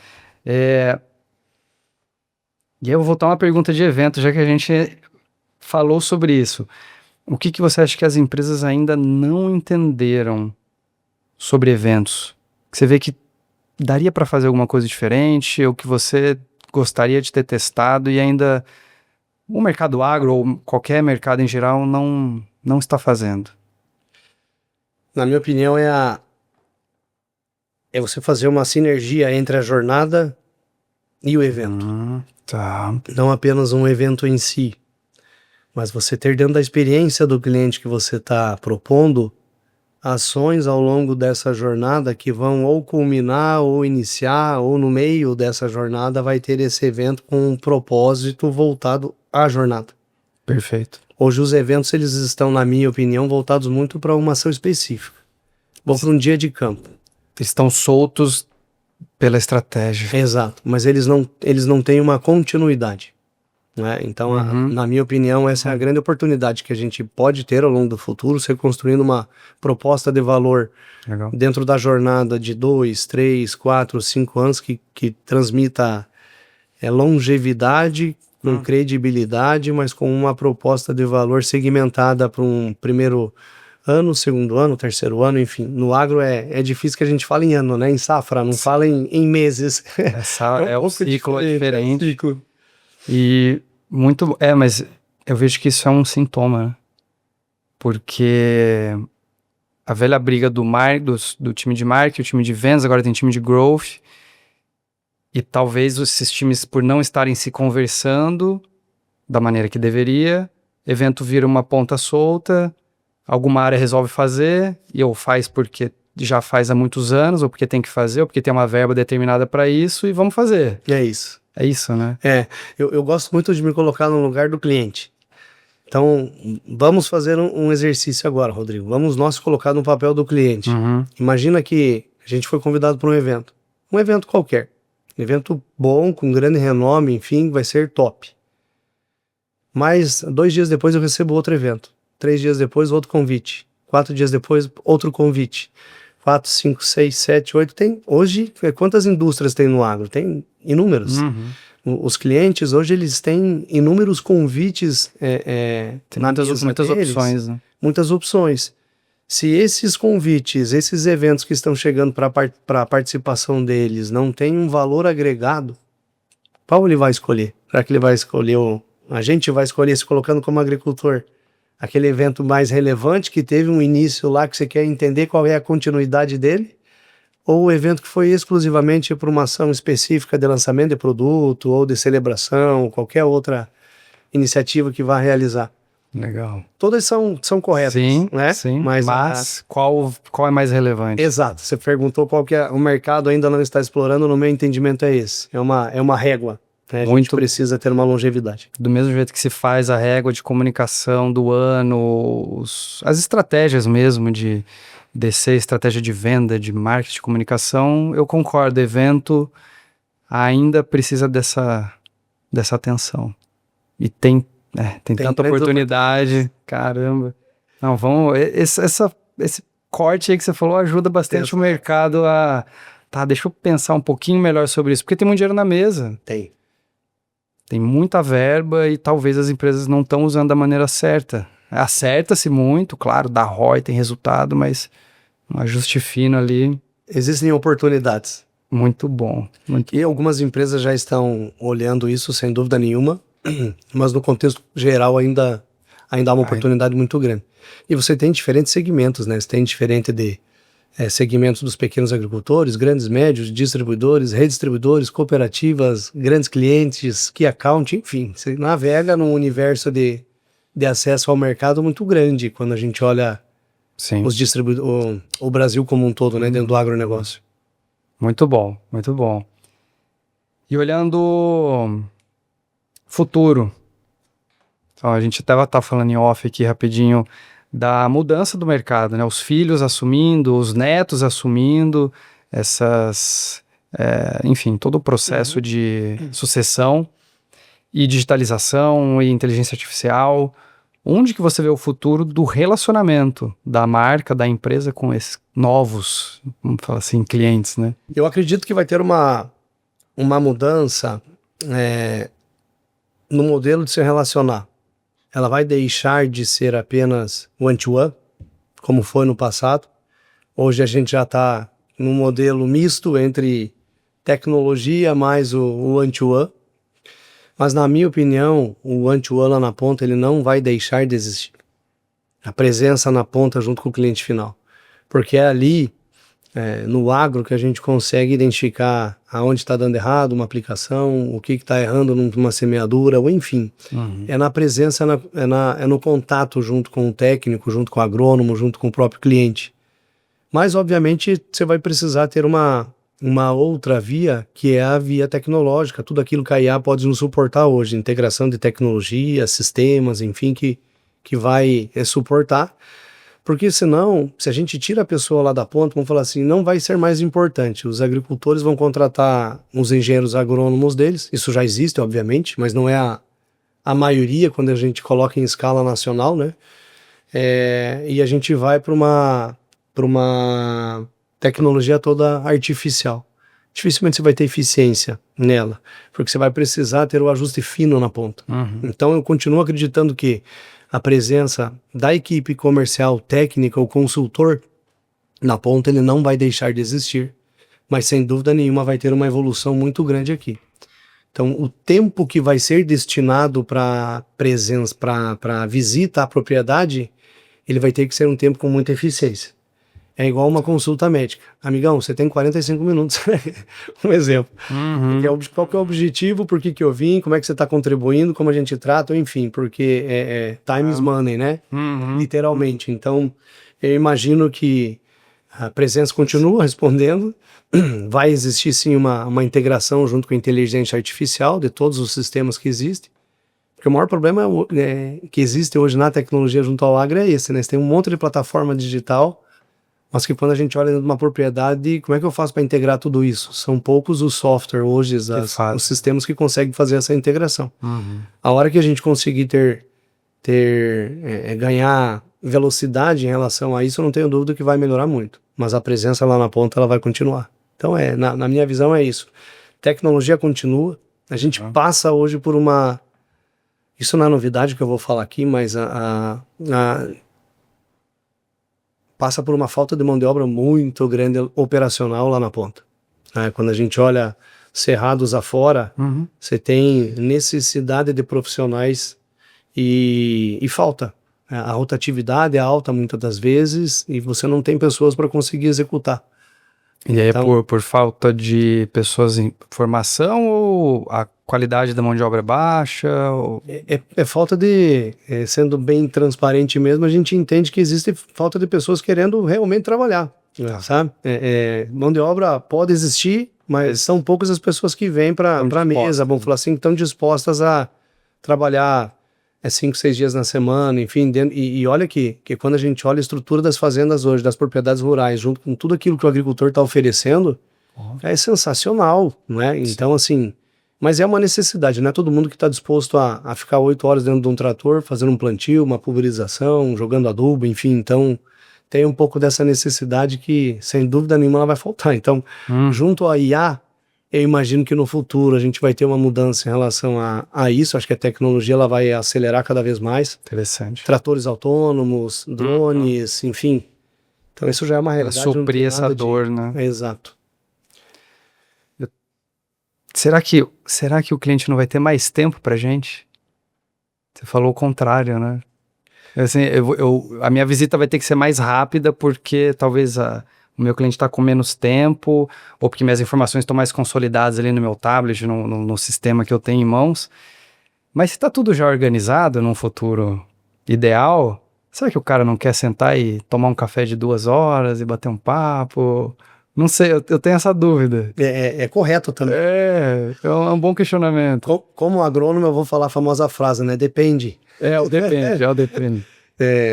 E aí eu vou voltar uma pergunta de evento, já que a gente falou sobre isso. O que você acha que as empresas ainda não entenderam sobre eventos? Que você vê que daria para fazer alguma coisa diferente, ou que você gostaria de ter testado e ainda o mercado agro, ou qualquer mercado em geral, não está fazendo? Na minha opinião, é é você fazer uma sinergia entre a jornada e o evento. Tá. Não apenas um evento em si, mas você ter dentro da experiência do cliente que você está propondo ações ao longo dessa jornada que vão ou culminar ou iniciar, ou no meio dessa jornada vai ter esse evento com um propósito voltado à jornada. Perfeito. Hoje os eventos eles estão, na minha opinião, voltados muito para uma ação específica. Vou para um dia de campo. Estão soltos pela estratégia. Exato, mas eles não têm uma continuidade. Né? Então, na minha opinião, essa é a grande oportunidade que a gente pode ter ao longo do futuro, ser construindo uma proposta de valor Legal. dentro da jornada de 2, 3, 4, 5 anos que transmita longevidade, com credibilidade, mas com uma proposta de valor segmentada para um primeiro ano, segundo ano, terceiro ano, enfim. No agro é difícil que a gente fale em ano, né? Em safra, não fala em meses. É um ciclo diferente. É um ciclo. E muito... mas eu vejo que isso é um sintoma, né? Porque a velha briga do time de marketing, o time de vendas, agora tem time de growth, e talvez esses times, por não estarem se conversando da maneira que deveria, evento vira uma ponta solta, alguma área resolve fazer, ou faz porque já faz há muitos anos, ou porque tem que fazer, ou porque tem uma verba determinada para isso, e vamos fazer. É isso. É isso, né? Eu gosto muito de me colocar no lugar do cliente. Então, vamos fazer um exercício agora, Rodrigo. Vamos nós colocar no papel do cliente. Imagina que a gente foi convidado para um evento qualquer. Um evento bom, com grande renome, enfim, vai ser top. Mas 2 dias depois eu recebo outro evento. 3 dias depois, outro convite. 4 dias depois, outro convite. 4, 5, 6, 7, 8. Hoje, quantas indústrias tem no agro? Tem inúmeros. Os clientes, hoje, eles têm inúmeros convites tem muitas opções, né? Muitas opções. Se esses convites, esses eventos que estão chegando para a participação deles não têm um valor agregado, qual ele vai escolher? Será que ele vai escolher a gente vai escolher se colocando como agricultor? Aquele evento mais relevante que teve um início lá que você quer entender qual é a continuidade dele? Ou o evento que foi exclusivamente para uma ação específica de lançamento de produto ou de celebração, qualquer outra iniciativa que vá realizar? Legal. Todas são corretas, sim, né? Sim, mas qual é mais relevante? Exato. Você perguntou qual que o mercado ainda não está explorando, no meu entendimento é esse. É uma régua. Né? A gente precisa ter uma longevidade. Do mesmo jeito que se faz a régua de comunicação do ano, as estratégias mesmo de descer, estratégia de venda, de marketing, de comunicação, eu concordo, evento ainda precisa dessa atenção. E tem tanta oportunidade, caramba. Não, vamos, esse corte aí que você falou ajuda bastante o mercado a... Tá, deixa eu pensar um pouquinho melhor sobre isso, porque tem muito dinheiro na mesa. Tem muita verba e talvez as empresas não estão usando da maneira certa. Acerta-se muito, claro, dá ROI, tem resultado, mas um ajuste fino ali. Existem oportunidades. Muito bom. E algumas empresas já estão olhando isso, sem dúvida nenhuma, mas no contexto geral ainda há uma oportunidade muito grande. E você tem diferentes segmentos, né? Você tem diferente de segmentos dos pequenos agricultores, grandes, médios, distribuidores, redistribuidores, cooperativas, grandes clientes, key account, enfim. Você navega num universo de acesso ao mercado muito grande quando a gente olha os distribuidores, o Brasil como um todo, né? Dentro do agronegócio. Muito bom, muito bom. E olhando futuro, então, a gente até tá falando em off aqui rapidinho da mudança do mercado, né? Os filhos assumindo, os netos assumindo enfim, todo o processo de sucessão e digitalização e inteligência artificial. Onde que você vê o futuro do relacionamento da marca, da empresa com esses novos, vamos falar assim, clientes, né? Eu acredito que vai ter uma mudança no modelo de se relacionar. Ela vai deixar de ser apenas one-to-one, como foi no passado. Hoje a gente já está num modelo misto entre tecnologia mais o one-to-one. Mas na minha opinião, o one-to-one lá na ponta, ele não vai deixar de existir. A presença na ponta junto com o cliente final. Porque é ali no agro que a gente consegue identificar aonde está dando errado uma aplicação, o que está errando numa semeadura, ou enfim. É na presença, é no contato junto com o técnico, junto com o agrônomo, junto com o próprio cliente. Mas, obviamente, você vai precisar ter uma outra via, que é a via tecnológica, tudo aquilo que a IA pode nos suportar hoje, integração de tecnologia, sistemas, enfim, que vai suportar. Porque senão, se a gente tira a pessoa lá da ponta, vamos falar assim, não vai ser mais importante. Os agricultores vão contratar os engenheiros agrônomos deles, isso já existe, obviamente, mas não é a maioria quando a gente coloca em escala nacional, né? E a gente vai para uma tecnologia toda artificial. Dificilmente você vai ter eficiência nela, porque você vai precisar ter o ajuste fino na ponta. Então eu continuo acreditando que a presença da equipe comercial, técnica, o consultor na ponta, ele não vai deixar de existir, mas sem dúvida nenhuma vai ter uma evolução muito grande aqui. Então o tempo que vai ser destinado para presença, para visita à propriedade, ele vai ter que ser um tempo com muita eficiência. É igual uma consulta médica. Amigão, você tem 45 minutos. Um exemplo. Qual que é o objetivo, por que eu vim, como é que você está contribuindo, como a gente trata, enfim, porque time is money, né? Literalmente. Então, eu imagino que a presença continua respondendo, vai existir sim uma integração junto com a inteligência artificial de todos os sistemas que existem, porque o maior problema que existe hoje na tecnologia junto ao agro é esse, né? Você tem um monte de plataforma digital, mas que quando a gente olha dentro de uma propriedade, como é que eu faço para integrar tudo isso? São poucos os softwares hoje, os sistemas que conseguem fazer essa integração. A hora que a gente conseguir ganhar velocidade em relação a isso, eu não tenho dúvida que vai melhorar muito. Mas a presença lá na ponta, ela vai continuar. Então, na minha visão, é isso. Tecnologia continua. A gente passa hoje por uma... Isso não é novidade que eu vou falar aqui, mas passa por uma falta de mão de obra muito grande operacional lá na ponta. Quando a gente olha cerrados afora, você tem necessidade de profissionais e falta. A rotatividade é alta muitas das vezes e você não tem pessoas para conseguir executar. E aí então, por falta de pessoas em formação ou a qualidade da mão de obra é baixa? Ou... É falta de... sendo bem transparente mesmo, a gente entende que existe falta de pessoas querendo realmente trabalhar, sabe? Mão de obra pode existir, mas são poucas as pessoas que vêm para a mesa, vamos falar assim, que estão dispostas a trabalhar 5, 6 dias na semana, enfim, e olha que quando a gente olha a estrutura das fazendas hoje, das propriedades rurais, junto com tudo aquilo que o agricultor está oferecendo, é sensacional, não é? Então, assim, mas é uma necessidade, não é todo mundo que está disposto a ficar 8 horas dentro de um trator, fazendo um plantio, uma pulverização, jogando adubo, enfim, então tem um pouco dessa necessidade que, sem dúvida nenhuma, ela vai faltar. Então, junto à IA, eu imagino que no futuro a gente vai ter uma mudança em relação a isso. Acho que a tecnologia ela vai acelerar cada vez mais. Interessante. Tratores autônomos, drones, enfim. Então isso já é uma realidade. Suprir essa dor, né? Exato. Será que o cliente não vai ter mais tempo pra gente? Você falou o contrário, né? Assim, a minha visita vai ter que ser mais rápida porque talvez o meu cliente está com menos tempo, ou porque minhas informações estão mais consolidadas ali no meu tablet, no sistema que eu tenho em mãos. Mas se está tudo já organizado num futuro ideal, será que o cara não quer sentar e tomar um café de 2 horas e bater um papo? Não sei, eu tenho essa dúvida. É correto também. É um bom questionamento. Como agrônomo, eu vou falar a famosa frase, né? Depende. Depende.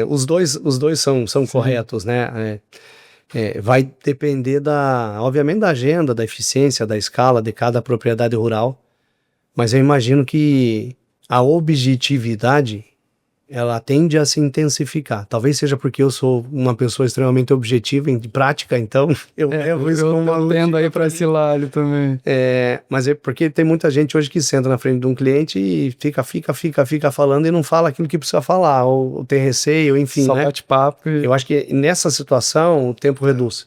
Os dois são corretos, né? Vai depender obviamente da agenda, da eficiência, da escala de cada propriedade rural, mas eu imagino que a objetividade ela tende a se intensificar. Talvez seja porque eu sou uma pessoa extremamente objetiva em prática, então eu levo isso como uma tendo aí para esse lado também. Mas é porque tem muita gente hoje que senta na frente de um cliente e fica falando e não fala aquilo que precisa falar, ou tem receio, enfim, só né? bate papo. Eu acho que nessa situação o tempo reduz.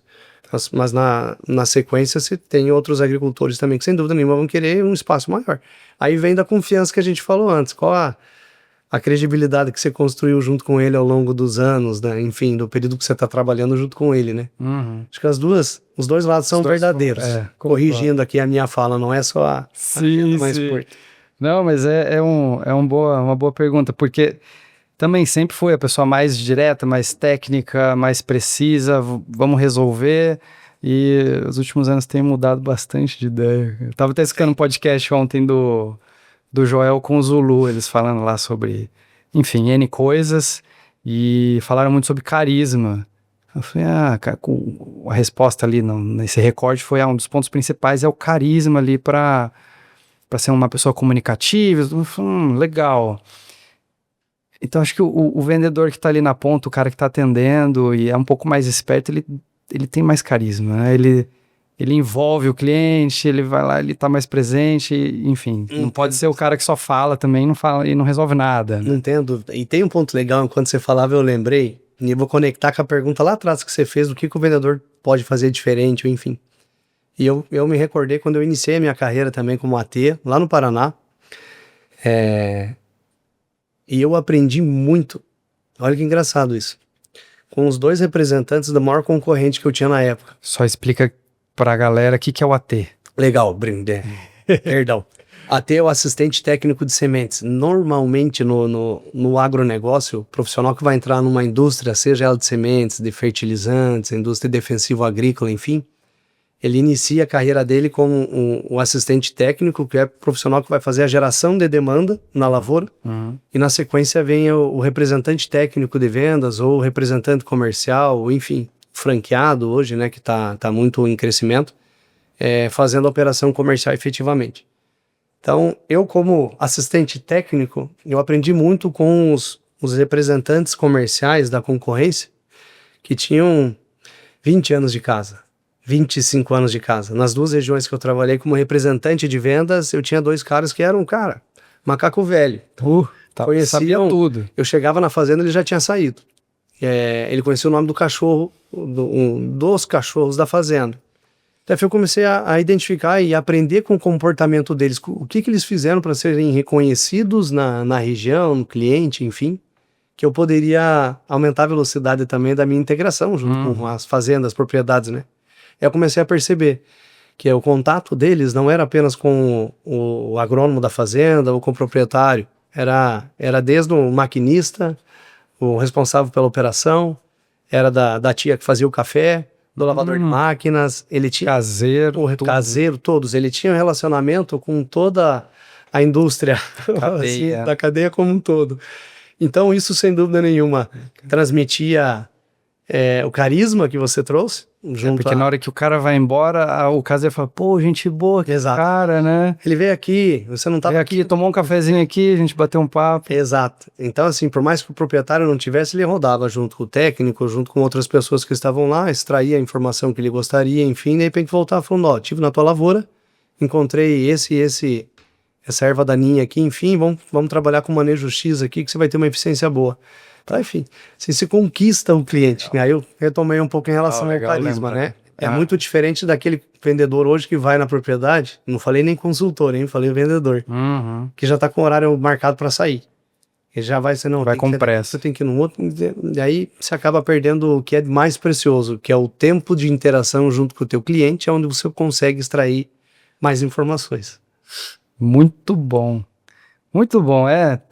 Mas na sequência você tem outros agricultores também que sem dúvida nenhuma vão querer um espaço maior. Aí vem da confiança que a gente falou antes. Qual a credibilidade que você construiu junto com ele ao longo dos anos, né? Enfim, do período que você está trabalhando junto com ele, né? Acho que os dois lados são verdadeiros. Corrigindo aqui a minha fala, não é só a mais curta. Não, mas uma boa pergunta, porque também sempre foi a pessoa mais direta, mais técnica, mais precisa, vamos resolver, e os últimos anos tem mudado bastante de ideia. Eu tava até escutando um podcast ontem do Joel com o Zulu, eles falando lá sobre, enfim, N coisas, e falaram muito sobre carisma. Eu falei, a resposta ali nesse recorte foi, um dos pontos principais é o carisma ali para ser uma pessoa comunicativa. Legal. Então acho que o vendedor que tá ali na ponta, o cara que tá atendendo e é um pouco mais esperto, ele tem mais carisma, né? Ele envolve o cliente, ele vai lá, ele tá mais presente, enfim. Não pode ser o cara que só fala também, não fala e não resolve nada. Né? Não tenho dúvida. E tem um ponto legal, enquanto você falava eu lembrei, e eu vou conectar com a pergunta lá atrás que você fez, do que o vendedor pode fazer diferente, ou enfim. E eu me recordei quando eu iniciei a minha carreira também como AT, lá no Paraná, e eu aprendi muito, olha que engraçado isso, com os 2 representantes do maior concorrente que eu tinha na época. Só explica pra galera o que é o AT. Legal, perdão. AT é o assistente técnico de sementes. Normalmente no agronegócio, o profissional que vai entrar numa indústria, seja ela de sementes, de fertilizantes, indústria defensiva agrícola, enfim, ele inicia a carreira dele como um assistente técnico, que é profissional que vai fazer a geração de demanda na lavoura, e na sequência vem o representante técnico de vendas, ou o representante comercial, ou enfim, franqueado hoje, né, que está muito em crescimento, fazendo a operação comercial efetivamente. Então, eu como assistente técnico, eu aprendi muito com os representantes comerciais da concorrência, que tinham 20 anos de casa, 25 anos de casa. Nas 2 regiões que eu trabalhei como representante de vendas, eu tinha 2 caras que eram, macaco velho. Sabia tudo. Eu chegava na fazenda, ele já tinha saído. Ele conhecia o nome do cachorro, dos cachorros da fazenda. Então eu comecei a identificar e aprender com o comportamento deles, o que eles fizeram para serem reconhecidos na região, no cliente, enfim, que eu poderia aumentar a velocidade também da minha integração junto com as fazendas, as propriedades, né? Aí eu comecei a perceber que o contato deles não era apenas com o agrônomo da fazenda ou com o proprietário, era desde o maquinista, o responsável pela operação, era da tia que fazia o café, do lavador de máquinas, ele tinha caseiro, todos, ele tinha um relacionamento com toda a indústria assim, da cadeia como um todo. Então isso, sem dúvida nenhuma, transmitia o carisma que você trouxe. Porque na hora que o cara vai embora, o caseiro fala, pô, gente boa, que cara, né? Ele veio aqui, você não estava aqui, tomou um cafezinho aqui, a gente bateu um papo. Exato. Então, assim, por mais que o proprietário não tivesse, ele rodava junto com o técnico, junto com outras pessoas que estavam lá, extraía a informação que ele gostaria, enfim, de repente voltava falando, estive na tua lavoura, encontrei essa erva daninha aqui, enfim, vamos trabalhar com manejo X aqui, que você vai ter uma eficiência boa. Tá, enfim, você conquista o cliente, né? Aí eu retomei um pouco em relação ao carisma, né? É muito diferente daquele vendedor hoje que vai na propriedade, não falei nem consultor, hein? Falei vendedor, que já tá com o horário marcado para sair. Ele já vai, vai com pressa. Você tem que ir no outro, e aí você acaba perdendo o que é mais precioso, que é o tempo de interação junto com o teu cliente, é onde você consegue extrair mais informações. Muito bom. Muito bom,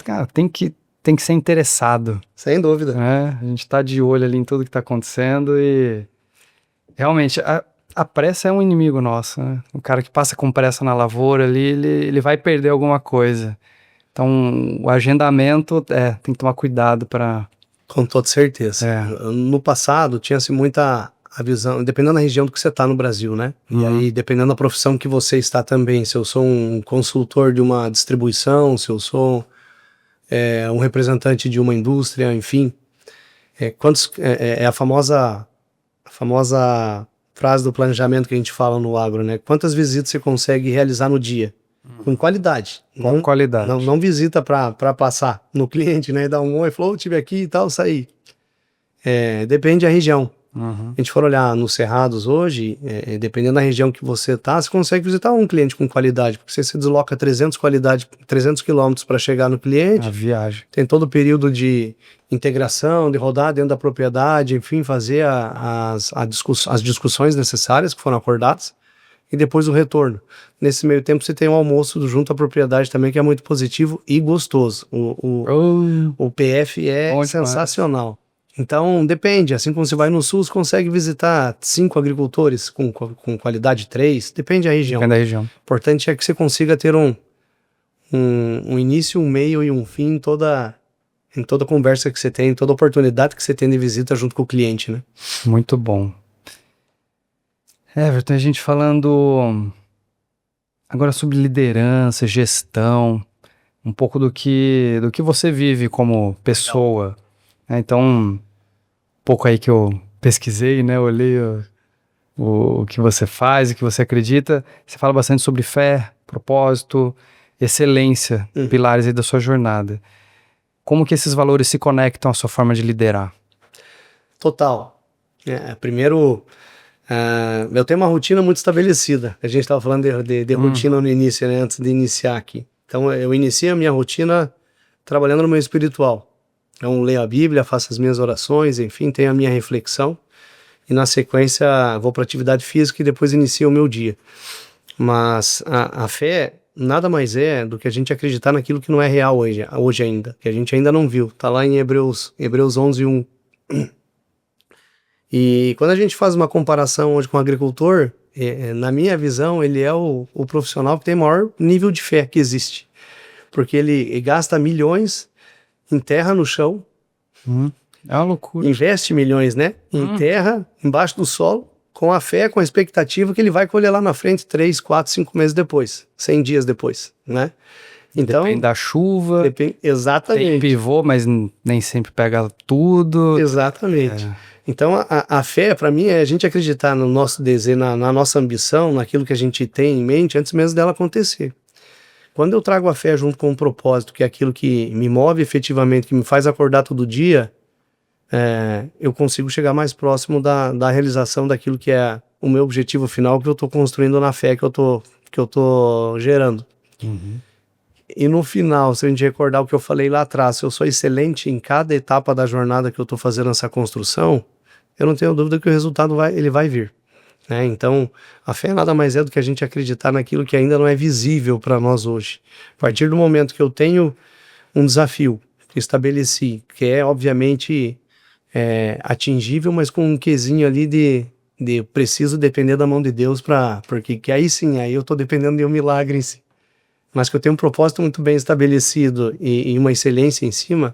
cara, tem que ser interessado. Sem dúvida. A gente tá de olho ali em tudo que tá acontecendo e realmente a pressa é um inimigo nosso, né? O cara que passa com pressa na lavoura ali, ele vai perder alguma coisa. Então, o agendamento, tem que tomar cuidado para... Com toda certeza. No passado, tinha-se muita a visão, dependendo da região do que você está no Brasil, né? E aí, dependendo da profissão que você está também, se eu sou um consultor de uma distribuição, se eu sou um representante de uma indústria, enfim, a famosa frase do planejamento que a gente fala no agro, né? Quantas visitas você consegue realizar no dia? Com qualidade. Com qualidade. Não visita para passar no cliente, né? Dar um oi, falou, tive aqui e tal, saí. Depende da região. Uhum. A gente for olhar nos cerrados hoje, dependendo da região que você tá, você consegue visitar um cliente com qualidade, porque você se desloca 300 quilômetros para chegar no cliente, A viagem. tem todo o período de integração, de rodar dentro da propriedade, enfim, fazer as discussões necessárias que foram acordadas, e depois o retorno. Nesse meio tempo você tem o almoço junto à propriedade também, que é muito positivo e gostoso. O PF é Bom demais. sensacional. Então, depende. Assim como você vai no sul, você consegue visitar 5 agricultores com qualidade 3. Depende da região. Depende da região. O importante é que você consiga ter um início, um meio e um fim em toda conversa que você tem, em toda oportunidade que você tem de visita junto com o cliente, né? Muito bom. Everton, a gente falando agora sobre liderança, gestão, um pouco do que você vive como pessoa. Então, um pouco aí que eu pesquisei, né? Olhei o que você faz, o que você acredita. Você fala bastante sobre fé, propósito, excelência, pilares aí da sua jornada. Como que esses valores se conectam à sua forma de liderar? Total. Primeiro, eu tenho uma rotina muito estabelecida. A gente estava falando de rotina no início, né? Antes de iniciar aqui. Então, eu inicio a minha rotina trabalhando no meu espiritual. Então, leio a Bíblia, faço as minhas orações, enfim, tenho a minha reflexão. E na sequência, vou para a atividade física e depois inicio o meu dia. Mas a fé nada mais é do que a gente acreditar naquilo que não é real hoje ainda, que a gente ainda não viu. Está lá em Hebreus 11:1. E quando a gente faz uma comparação hoje com o agricultor, na minha visão, ele é o profissional que tem maior nível de fé que existe. Porque ele gasta milhões, enterra no chão, é uma loucura. Investe milhões, né? Enterra embaixo do solo, com a fé, com a expectativa que ele vai colher lá na frente 3, 4, 5 meses depois, 100 dias depois, né? Então, depende da chuva. Exatamente. Tem pivô, mas nem sempre pega tudo. Exatamente. Então, a fé, para mim, é a gente acreditar no nosso desejo, na nossa ambição, naquilo que a gente tem em mente, antes mesmo dela acontecer. Quando eu trago a fé junto com um propósito, que é aquilo que me move efetivamente, que me faz acordar todo dia, eu consigo chegar mais próximo da realização daquilo que é o meu objetivo final, que eu estou construindo na fé que eu tô gerando. E no final, se a gente recordar o que eu falei lá atrás, se eu sou excelente em cada etapa da jornada que eu estou fazendo essa construção, eu não tenho dúvida que o resultado ele vai vir. Né? Então, a fé nada mais é do que a gente acreditar naquilo que ainda não é visível para nós hoje. A partir do momento que eu tenho um desafio que estabeleci, que é obviamente atingível, mas com um quesinho ali de preciso depender da mão de Deus, porque aí sim, aí eu estou dependendo de um milagre em si. Mas que eu tenho um propósito muito bem estabelecido e uma excelência em cima,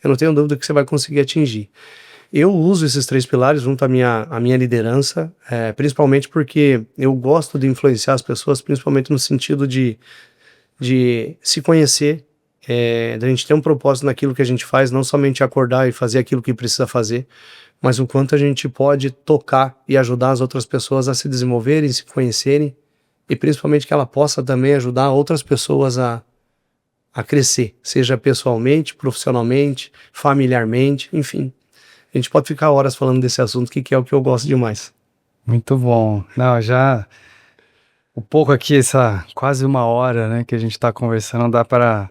eu não tenho dúvida que você vai conseguir atingir. Eu uso esses 3 pilares junto à minha liderança, principalmente porque eu gosto de influenciar as pessoas, principalmente no sentido de se conhecer, da gente ter um propósito naquilo que a gente faz, não somente acordar e fazer aquilo que precisa fazer, mas o quanto a gente pode tocar e ajudar as outras pessoas a se desenvolverem, se conhecerem, e principalmente que ela possa também ajudar outras pessoas a crescer, seja pessoalmente, profissionalmente, familiarmente, enfim. A gente pode ficar horas falando desse assunto, que é o que eu gosto demais. Muito bom. Não, já um pouco aqui, quase 1 hora, né, que a gente tá conversando, dá pra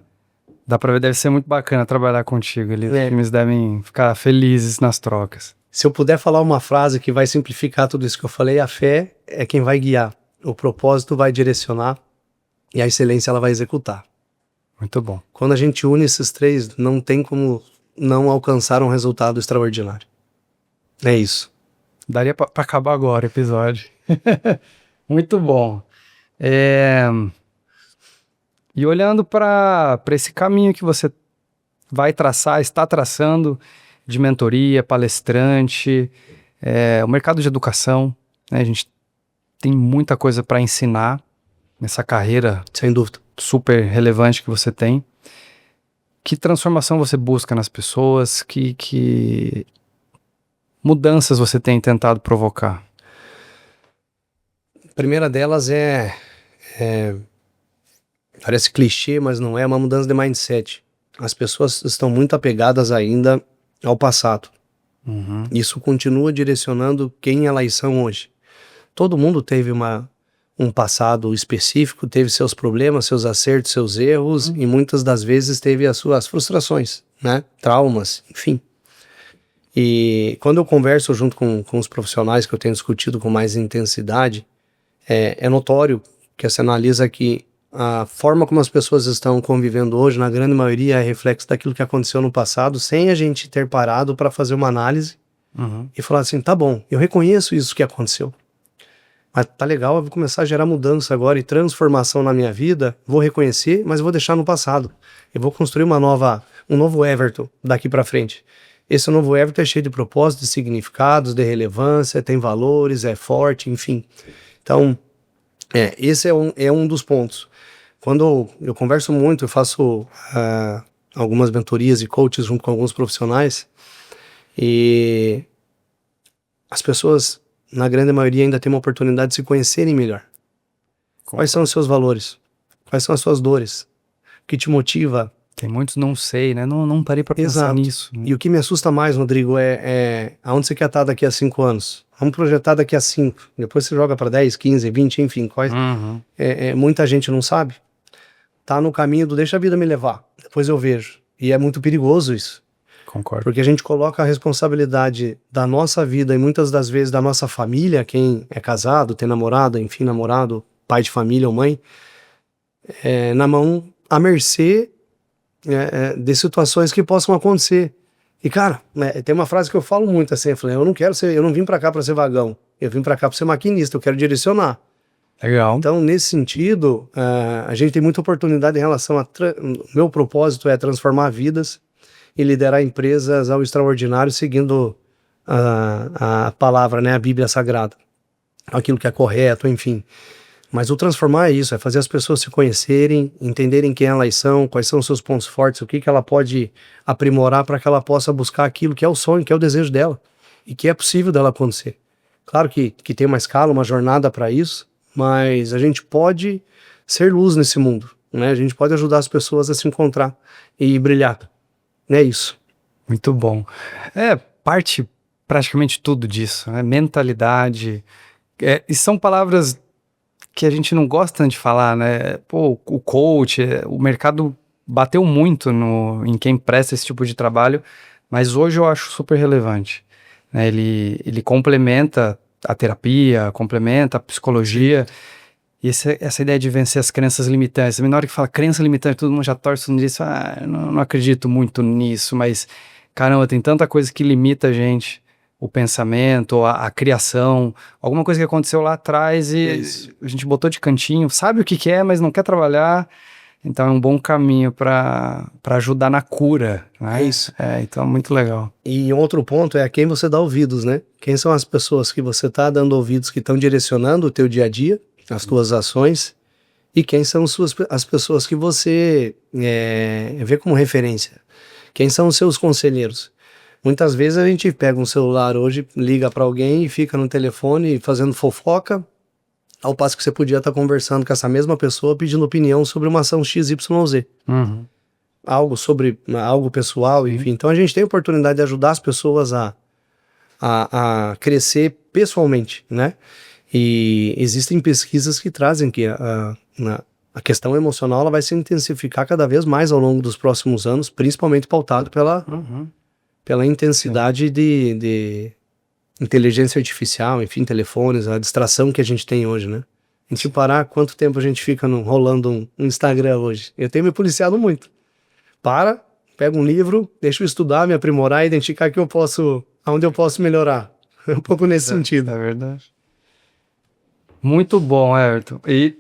ver, deve ser muito bacana trabalhar contigo ali. Os times devem ficar felizes nas trocas. Se eu puder falar uma frase que vai simplificar tudo isso que eu falei, a fé é quem vai guiar, o propósito vai direcionar e a excelência ela vai executar. Muito bom. Quando a gente une esses 3, não tem como não alcançar um resultado extraordinário. É isso. Daria pra acabar agora o episódio. Muito bom. E olhando para esse caminho que você vai traçar, está traçando, de mentoria, palestrante, o mercado de educação, né? A gente tem muita coisa para ensinar nessa carreira, sem dúvida, super relevante que você tem. Que transformação você busca nas pessoas? Que mudanças você tem tentado provocar? A primeira delas parece clichê, mas não é uma mudança de mindset. As pessoas estão muito apegadas ainda ao passado. Isso continua direcionando quem elas são hoje. Todo mundo teve um passado específico, teve seus problemas, seus acertos, seus erros, e muitas das vezes teve as suas frustrações, né? Traumas, enfim. E quando eu converso junto com os profissionais que eu tenho discutido com mais intensidade, é notório que você analisa que a forma como as pessoas estão convivendo hoje, na grande maioria, é reflexo daquilo que aconteceu no passado, sem a gente ter parado para fazer uma análise e falar assim, tá bom, eu reconheço isso que aconteceu, mas tá legal, eu vou começar a gerar mudança agora e transformação na minha vida, vou reconhecer, mas vou deixar no passado. Eu vou construir um novo Everton daqui para frente. Esse novo Everton é cheio de propósitos, de significados, de relevância, tem valores, é forte, enfim. Então, esse é um dos pontos. Quando eu converso muito, eu faço algumas mentorias e coaches junto com alguns profissionais, e as pessoas, na grande maioria, ainda têm uma oportunidade de se conhecerem melhor. Quais são os seus valores? Quais são as suas dores? O que te motiva? Tem muitos não sei, né? Não parei para pensar nisso. Né? E o que me assusta mais, Rodrigo, aonde você quer estar daqui a 5 anos? Vamos projetar daqui a 5. Depois você joga para 10, 15, 20, enfim. Muita gente não sabe. Tá no caminho do deixa a vida me levar. Depois eu vejo. E é muito perigoso isso. Concordo. Porque a gente coloca a responsabilidade da nossa vida e muitas das vezes da nossa família, quem é casado, tem namorado, enfim, namorado, pai de família ou mãe, na mão, à mercê de situações que possam acontecer. E cara, tem uma frase que eu falo muito assim, eu falei, eu não vim pra cá pra ser vagão, eu vim pra cá pra ser maquinista, eu quero direcionar. Legal. Então, nesse sentido, a gente tem muita oportunidade em relação meu propósito é transformar vidas e liderar empresas ao extraordinário, seguindo a palavra, né, a Bíblia Sagrada, aquilo que é correto, enfim. Mas o transformar é isso, é fazer as pessoas se conhecerem, entenderem quem elas são, quais são os seus pontos fortes, o que ela pode aprimorar para que ela possa buscar aquilo que é o sonho, que é o desejo dela, e que é possível dela acontecer. Claro que tem uma escala, uma jornada para isso, mas a gente pode ser luz nesse mundo, né? A gente pode ajudar as pessoas a se encontrar e brilhar. É isso. Muito bom. Parte praticamente tudo disso, né? Mentalidade. E são palavras que a gente não gosta de falar, né? Pô, o coach, o mercado bateu muito em quem presta esse tipo de trabalho, mas hoje eu acho super relevante. Né? Ele complementa a terapia, complementa a psicologia. E essa ideia de vencer as crenças limitantes. Na hora que fala crença limitante, todo mundo já torce no disso. Não acredito muito nisso, mas caramba, tem tanta coisa que limita a gente. O pensamento, a criação, alguma coisa que aconteceu lá atrás e a gente botou de cantinho, sabe o que é, mas não quer trabalhar. Então é um bom caminho para ajudar na cura. Né? É isso. Então é muito legal. E outro ponto é a quem você dá ouvidos, né? Quem são as pessoas que você está dando ouvidos, que estão direcionando o teu dia a dia, as tuas ações, e quem são as pessoas que você vê como referência. Quem são os seus conselheiros? Muitas vezes a gente pega um celular hoje, liga para alguém e fica no telefone fazendo fofoca, ao passo que você podia estar conversando com essa mesma pessoa pedindo opinião sobre uma ação XYZ. Algo pessoal, enfim. Então a gente tem a oportunidade de ajudar as pessoas a crescer pessoalmente, né? E existem pesquisas que trazem que a questão emocional ela vai se intensificar cada vez mais ao longo dos próximos anos, principalmente pautado pela intensidade de inteligência artificial, enfim, telefones, a distração que a gente tem hoje, né? A gente parar, quanto tempo a gente fica rolando um Instagram hoje? Eu tenho me policiado muito. Pega um livro, deixa eu estudar, me aprimorar, identificar aonde eu posso melhorar. É um pouco nesse sentido. É verdade. Muito bom, Everton. E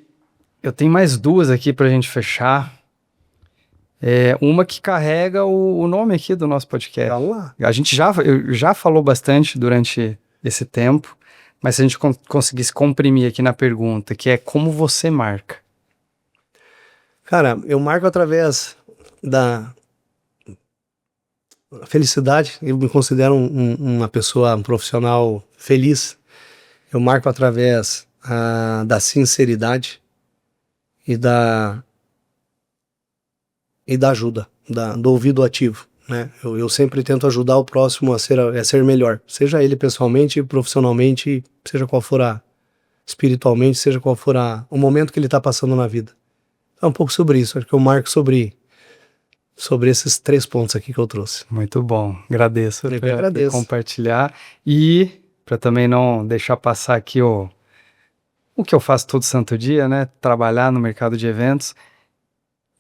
eu tenho mais duas aqui pra gente fechar. Uma que carrega o nome aqui do nosso podcast. Vamos lá. Eu já falou bastante durante esse tempo, mas se a gente conseguisse comprimir aqui na pergunta, que é como você marca? Cara, eu marco através da felicidade. Eu me considero uma pessoa, um profissional feliz. Eu marco através da sinceridade e da ajuda, do ouvido ativo, né? Eu sempre tento ajudar o próximo a ser melhor, seja ele pessoalmente, profissionalmente, seja qual for espiritualmente, seja qual for o momento que ele está passando na vida. É um pouco sobre isso, acho que eu marco sobre esses 3 pontos aqui que eu trouxe. Muito bom, agradeço Eu por agradeço. compartilhar. E, para também não deixar passar aqui o que eu faço todo santo dia, né? Trabalhar no mercado de eventos,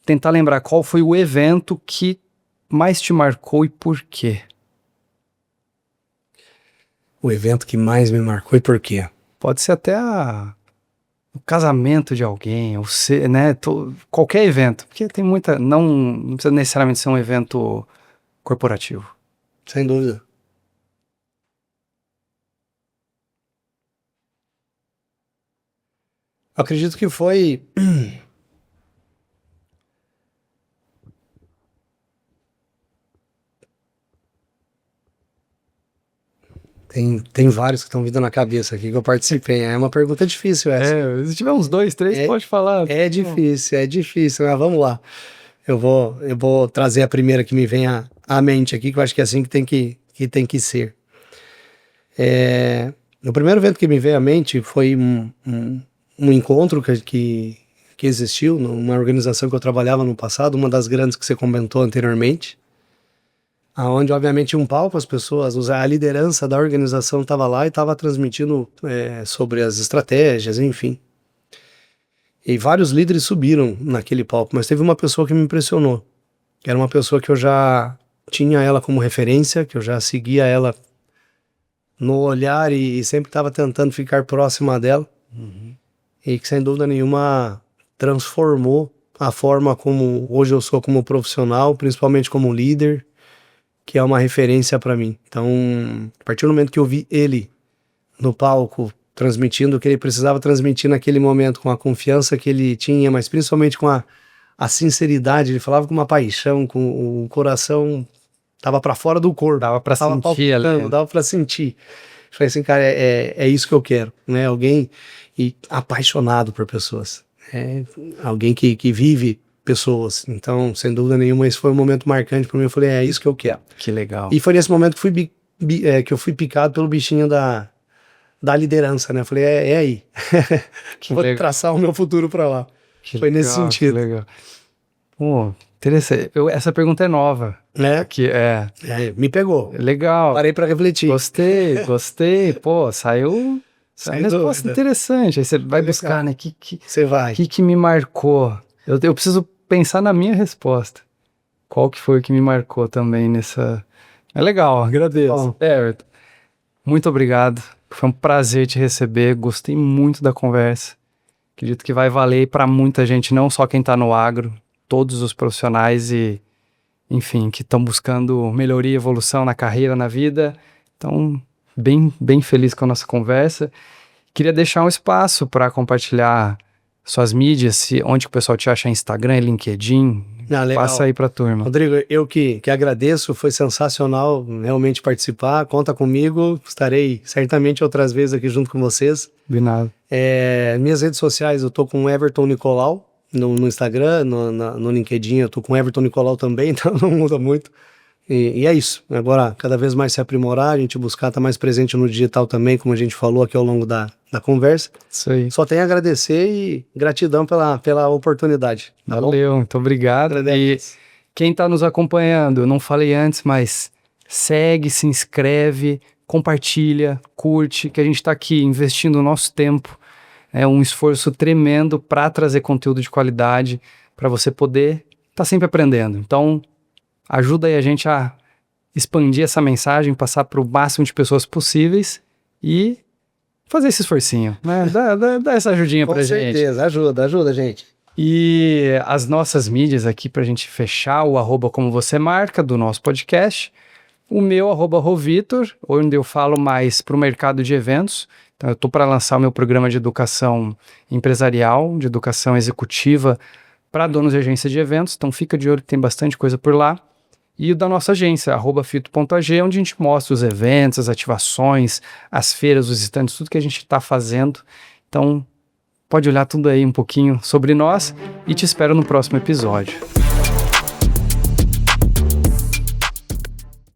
tentar lembrar qual foi o evento que mais te marcou e por quê. O evento que mais me marcou e por quê? Pode ser até o casamento de alguém, ou né, qualquer evento, porque tem muita, não precisa necessariamente ser um evento corporativo. Sem dúvida. Eu acredito que foi tem vários que estão vindo na cabeça aqui que eu participei. É uma pergunta difícil essa. Se tiver uns 2, 3, pode falar. É difícil, mas vamos lá. Eu vou trazer a primeira que me vem à mente aqui, que eu acho que é assim que tem que ser. O primeiro evento que me veio à mente foi um encontro que existiu numa organização que eu trabalhava no passado, uma das grandes que você comentou anteriormente, onde obviamente tinha um palco, as pessoas, a liderança da organização estava lá e estava transmitindo sobre as estratégias, enfim. E vários líderes subiram naquele palco, mas teve uma pessoa que me impressionou, que era uma pessoa que eu já tinha ela como referência, que eu já seguia ela no olhar e sempre estava tentando ficar próxima dela, e que sem dúvida nenhuma transformou a forma como hoje eu sou como profissional, principalmente como líder, que é uma referência para mim. Então, a partir do momento que eu vi ele no palco transmitindo o que ele precisava transmitir naquele momento, com a confiança que ele tinha, mas principalmente com a sinceridade, ele falava com uma paixão, com o coração tava para fora do corpo, Dava para sentir ali. Dava para sentir. Eu falei assim, cara, é isso que eu quero, né? Alguém apaixonado por pessoas, alguém que vive pessoas. Então, sem dúvida nenhuma, esse foi um momento marcante para mim. Eu falei, é isso que eu quero. Que legal. E foi nesse momento que eu fui picado pelo bichinho da liderança, né? Eu falei, é aí. Vou traçar o meu futuro para lá. Foi nesse sentido. Que legal. Pô, interessante. Essa pergunta é nova. Me pegou. Legal. Parei para refletir. Gostei. Pô, saiu uma resposta interessante. Aí você vai buscar, né? Que me marcou? Eu preciso pensar na minha resposta. Qual que foi o que me marcou também nessa... É legal, agradeço. Everton, muito obrigado. Foi um prazer te receber. Gostei muito da conversa. Acredito que vai valer para muita gente, não só quem está no agro, todos os profissionais e, enfim, que estão buscando melhoria e evolução na carreira, na vida. Então, bem feliz com a nossa conversa. Queria deixar um espaço para compartilhar suas mídias, onde que o pessoal te acha, Instagram, LinkedIn. Passa aí para a turma. Rodrigo, eu que agradeço, foi sensacional realmente participar. Conta comigo, estarei certamente outras vezes aqui junto com vocês. Combinado. Minhas redes sociais, eu tô com Everton Nicolau no Instagram, no LinkedIn eu tô com Everton Nicolau também, então não muda muito. E é isso. Agora, cada vez mais se aprimorar, a gente buscar estar mais presente no digital também, como a gente falou aqui ao longo da conversa. Isso aí. Só tenho a agradecer e gratidão pela oportunidade. Tá Valeu, bom? muito obrigado. E quem está nos acompanhando, eu não falei antes, mas segue, se inscreve, compartilha, curte, que a gente está aqui investindo o nosso tempo. É um esforço tremendo para trazer conteúdo de qualidade, para você poder estar sempre aprendendo. Então, ajuda aí a gente a expandir essa mensagem, passar para o máximo de pessoas possíveis e fazer esse esforcinho, né? Dá essa ajudinha pra gente. Com certeza, ajuda, gente. E as nossas mídias aqui pra gente fechar, o @comovocêmarca do nosso podcast, o meu @rovitor, onde eu falo mais pro mercado de eventos. Então eu tô para lançar o meu programa de educação empresarial, de educação executiva para donos de agência de eventos, então fica de olho que tem bastante coisa por lá. E o da nossa agência, @fito.ag, onde a gente mostra os eventos, as ativações, as feiras, os estandes, tudo que a gente está fazendo. Então, pode olhar tudo aí um pouquinho sobre nós e te espero no próximo episódio.